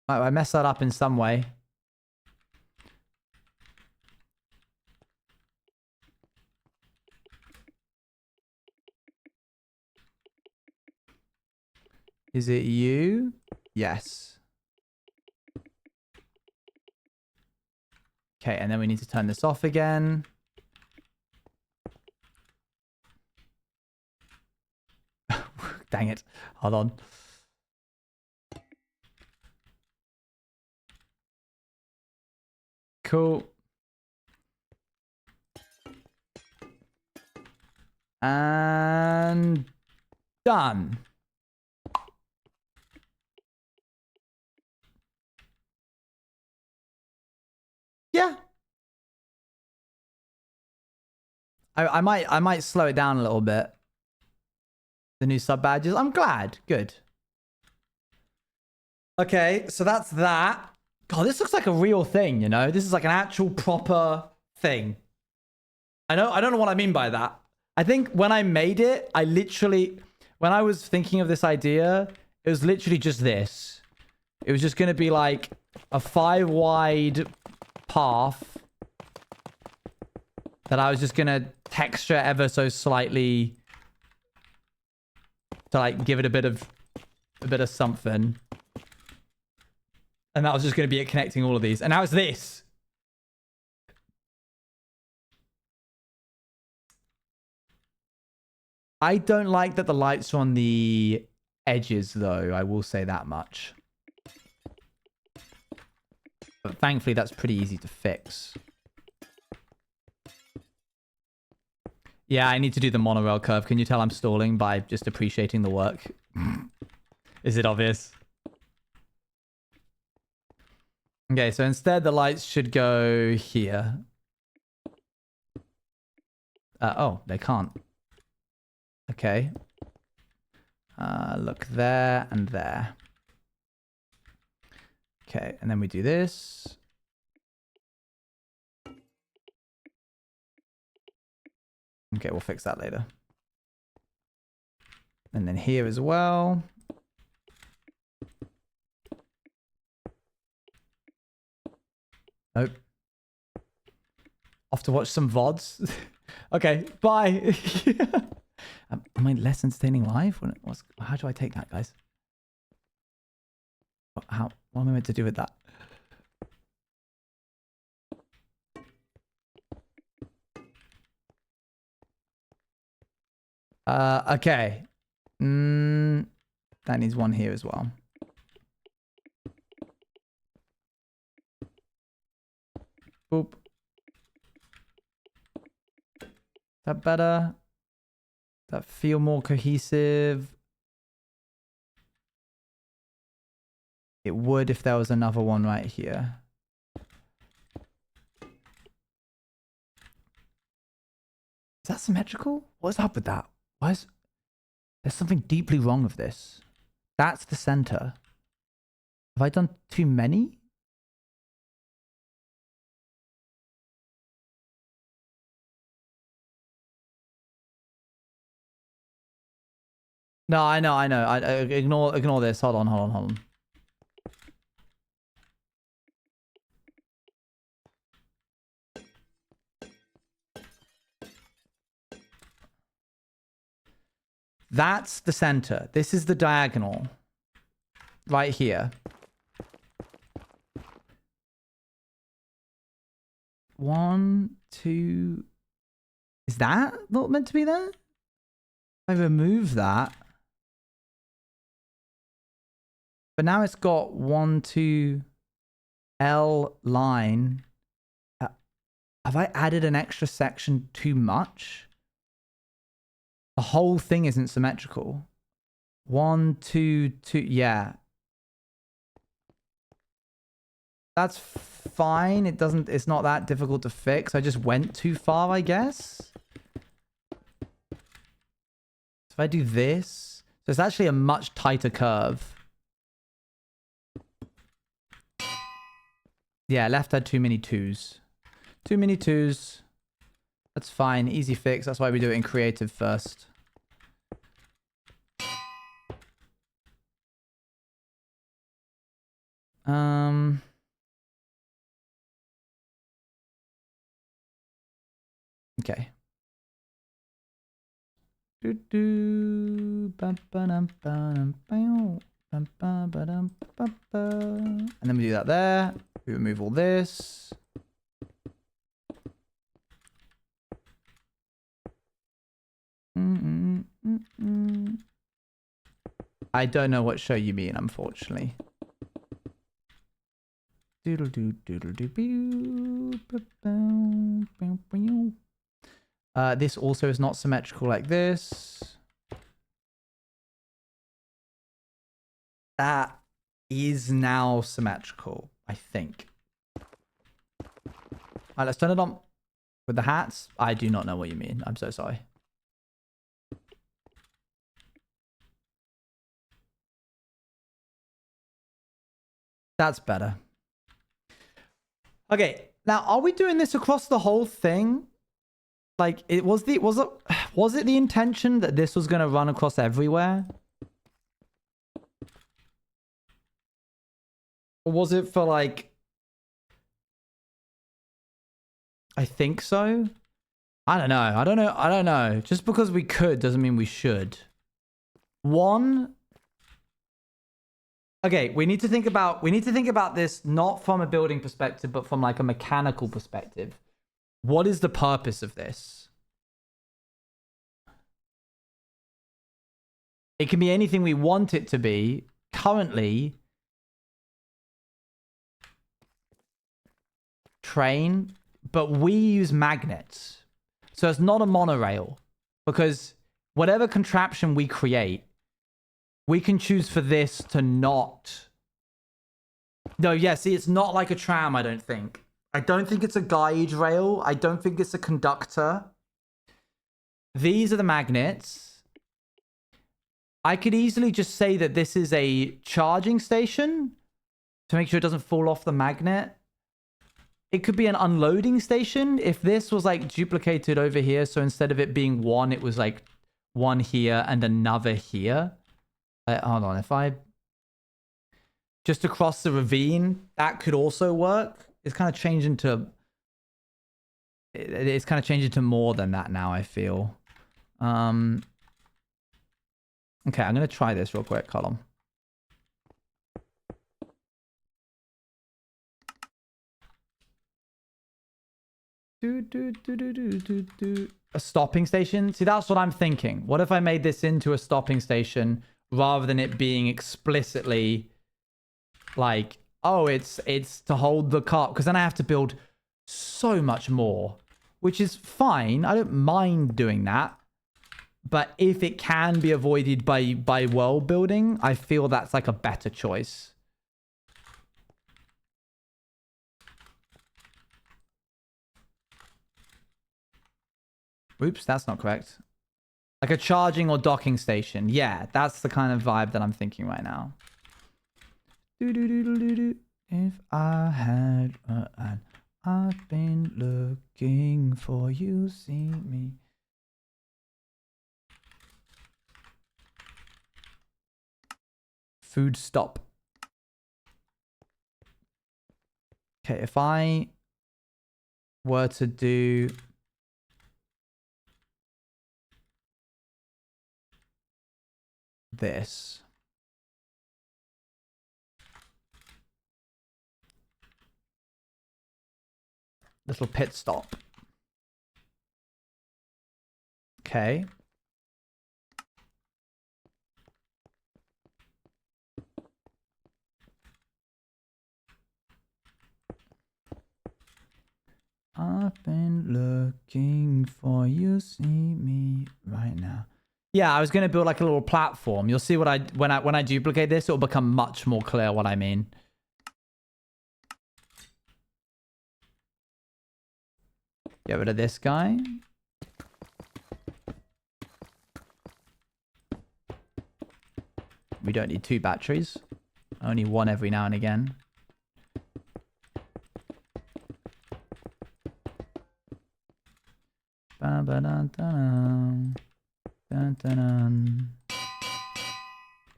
I messed that up in some way. Is it you? Yes. Okay, and then we need to turn this off again. Dang it. Hold on. Cool. And done. Yeah. I might slow it down a little bit. The new sub badges. I'm glad. Good. Okay, so that's that. God, this looks like a real thing, you know? This is like an actual proper thing. I don't know what I mean by that. I think when I made it, when I was thinking of this idea, it was literally just this. It was just going to be like a 5 wide path that I was just going to texture ever so slightly to like give it a bit of something. And that was just going to be it connecting all of these. And now it's this. I don't like that the lights are on the edges, though. I will say that much. But thankfully, that's pretty easy to fix. Yeah, I need to do the monorail curve. Can you tell I'm stalling by just appreciating the work? Is it obvious? Okay, so instead the lights should go here. Oh, they can't. Okay. Look there and there. Okay, and then we do this. Okay, we'll fix that later. And then here as well. Nope. Off to watch some VODs. Okay, bye. Am I less entertaining live? How do I take that, guys? What am I meant to do with that? Okay. That needs one here as well. Boop. That better? That feel more cohesive? It would if there was another one right here. Is that symmetrical? What's up with that? There's something deeply wrong with this. That's the center. Have I done too many? No, I know. Ignore this. Hold on. That's the center. This is the diagonal. Right here. 1, 2. Is that not meant to be there? If I remove that. But now it's got 1, 2 L line. Have I added an extra section too much? The whole thing isn't symmetrical. 1, 2, 2. Yeah. That's fine. It's not that difficult to fix. I just went too far, I guess. If I do this, so it's actually a much tighter curve. Yeah, left had too many twos. Too many twos. That's fine. Easy fix. That's why we do it in creative first. Okay. And then we do that there. We remove all this. I don't know what show you mean, unfortunately. This also is not symmetrical like this. That is now symmetrical, I think. All right, let's turn it on with the hats. I do not know what you mean. I'm so sorry. That's better. Okay, now are we doing this across the whole thing? Like, was it the intention that this was gonna run across everywhere? Or was it for like, I think so. I don't know. Just because we could doesn't mean we should. Okay, we need to think about this not from a building perspective, but from like a mechanical perspective. What is the purpose of this? It can be anything we want it to be. Currently, train, but we use magnets. So it's not a monorail, because whatever contraption we create, we can choose for this to not... No, yeah, see, it's not like a tram, I don't think. I don't think it's a guide rail. I don't think it's a conductor. These are the magnets. I could easily just say that this is a charging station to make sure it doesn't fall off the magnet. It could be an unloading station if this was like duplicated over here. So instead of it being one, it was like one here and another here. Hold on, if I just across the ravine, that could also work. It's kind of changing to more than that now, I feel. Okay, I'm gonna try this real quick. Hold on. A stopping station? See, that's what I'm thinking. What if I made this into a stopping station rather than it being explicitly like, oh, it's to hold the cart? Because then I have to build so much more, which is fine. I don't mind doing that. But if it can be avoided by world building, I feel that's like a better choice. Oops, that's not correct. Like a charging or docking station. Yeah, that's the kind of vibe that I'm thinking right now. If I had I've been looking for you, see me. Food stop. Okay, if I were to do this. Little pit stop. Okay. I've been looking for you, see me right now. Yeah, I was going to build like a little platform. You'll see what when I duplicate this, it'll become much more clear what I mean. Get rid of this guy. We don't need 2 batteries. Only 1 every now and again.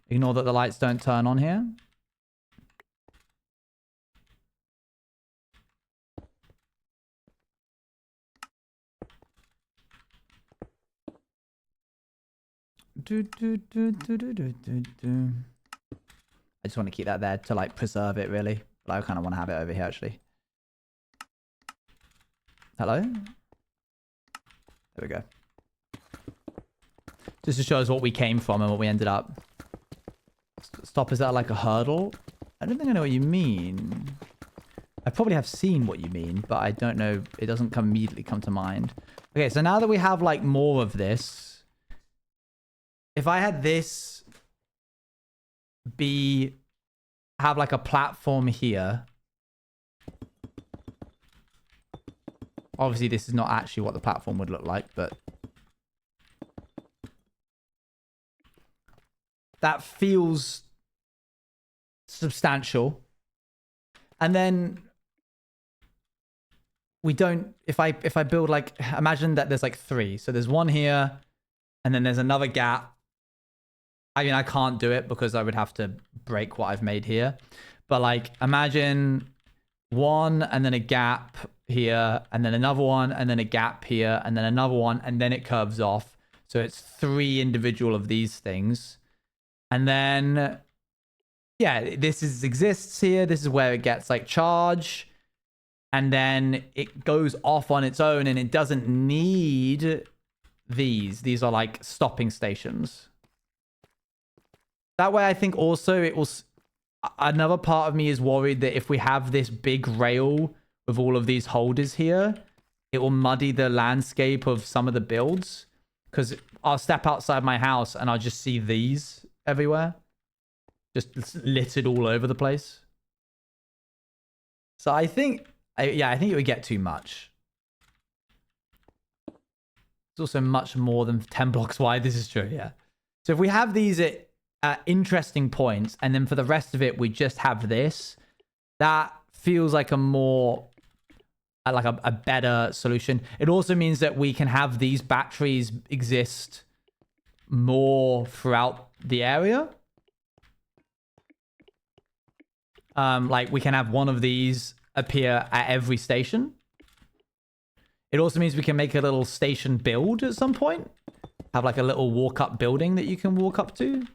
Ignore that the lights don't turn on here. just want to keep that there to like preserve it really. But I kind of want to have it over here actually. Hello? There we go. Just to show us what we came from and what we ended up. Stop, is that like a hurdle? I don't think I know what you mean. I probably have seen what you mean, but I don't know. It doesn't immediately come to mind. Okay, so now that we have like more of this, if I had this have like a platform here. Obviously, this is not actually what the platform would look like, but that feels substantial. And then we don't, if I build like, imagine that there's like 3. So there's one here and then there's another gap. I mean, I can't do it because I would have to break what I've made here. But like, imagine 1 and then a gap here and then another one and then a gap here and then another one and then it curves off. So it's 3 individual of these things. And then, yeah, this exists here. This is where it gets like charge. And then it goes off on its own and it doesn't need these. These are like stopping stations. That way, I think also it will... Another part of me is worried that if we have this big rail with all of these holders here, it will muddy the landscape of some of the builds. Because I'll step outside my house and I'll just see these everywhere. Just littered all over the place. So I think... I think it would get too much. It's also much more than 10 blocks wide. This is true, yeah. So if we have these at interesting points, and then for the rest of it, we just have this, that feels like a more... like a better solution. It also means that we can have these batteries exist more throughout the area. Like we can have one of these appear at every station. It also means we can make a little station build at some point. Have like a little walk-up building that you can walk up to.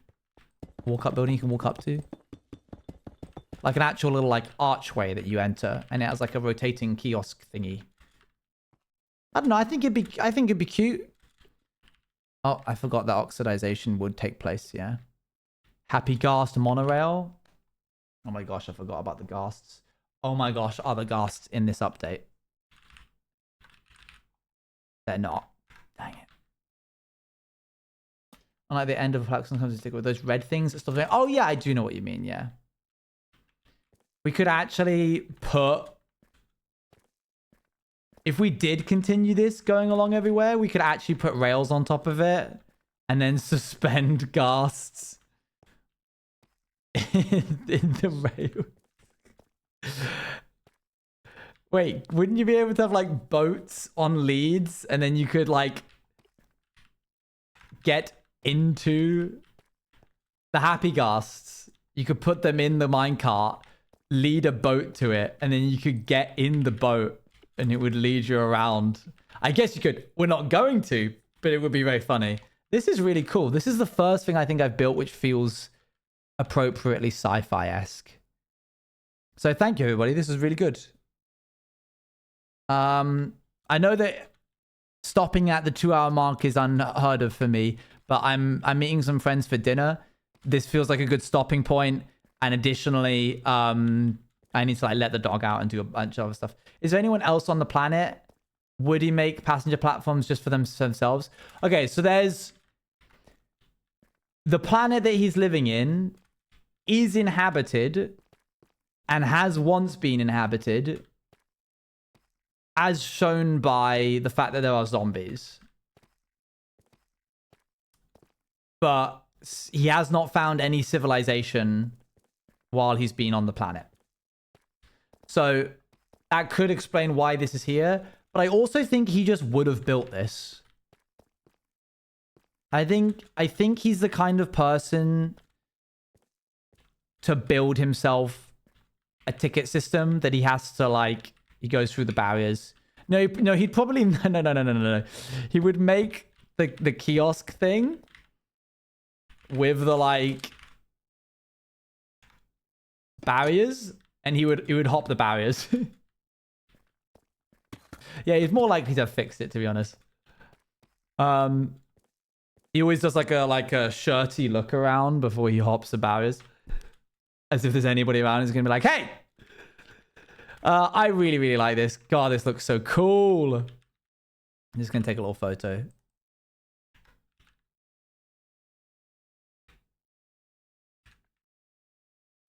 Walk-up building you can walk up to. Like an actual little like archway that you enter, and it has like a rotating kiosk thingy. I don't know. I think it'd be cute. Oh, I forgot that oxidization would take place. Yeah. Happy Ghast monorail. Oh my gosh, I forgot about the ghasts. Oh my gosh, are the ghasts in this update? They're not. Dang it. And like the end of a flag sometimes stick with those red things. Stuff like, oh yeah, I do know what you mean. Yeah. We could actually put... If we did continue this going along everywhere, we could actually put rails on top of it and then suspend ghasts in the rail. Wait, wouldn't you be able to have like boats on leads and then you could like get into the happy ghasts? You could put them in the minecart, lead a boat to it, and then you could get in the boat and it would lead you around. I guess you could. We're not going to, but it would be very funny. This is really cool. This is the first thing I think I've built which feels appropriately sci-fi-esque. So thank you, everybody. This is really good. I know that stopping at the 2-hour mark is unheard of for me, but I'm meeting some friends for dinner. This feels like a good stopping point. And additionally, I need to like let the dog out and do a bunch of other stuff. Is there anyone else on the planet? Would he make passenger platforms just for themselves? Okay, so there's... The planet that he's living in is inhabited and has once been inhabited, as shown by the fact that there are zombies. But he has not found any civilization while he's been on the planet. So that could explain why this is here. But I also think he just would have built this. I think he's the kind of person to build himself a ticket system that he has to like, he goes through the barriers. No, he'd probably, no. He would make the kiosk thing with the like barriers, and he would hop the barriers. Yeah, he's more likely to have fixed it, to be honest. He always does like a shirty look around before he hops the barriers, as if there's anybody around who's gonna be like, "Hey!" I really, really like this. God, this looks so cool. I'm just gonna take a little photo.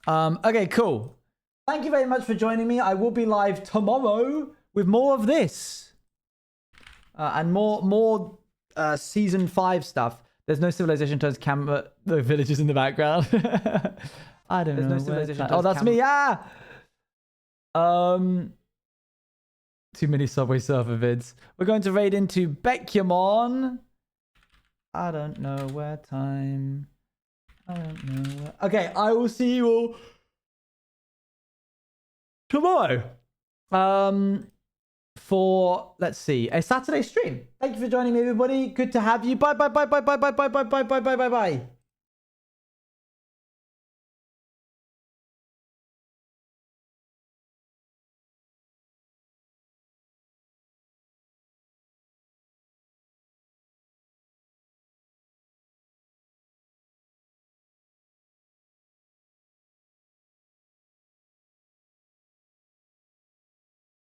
Okay, cool. Thank you very much for joining me. I will be live tomorrow with more of this. And more season 5 stuff. There's no civilization turns camera. The villages in the background. I don't know. There's no civilization. Oh, that's me. Yeah. Too many Subway Surfer vids. We're going to raid into Bekyamon. I don't know where time. I don't know where. Okay, I will see you all tomorrow. For, let's see, a Saturday stream. Thank you for joining me, everybody. Good to have you. Bye, bye, bye, bye, bye, bye, bye, bye, bye, bye, bye, bye, bye.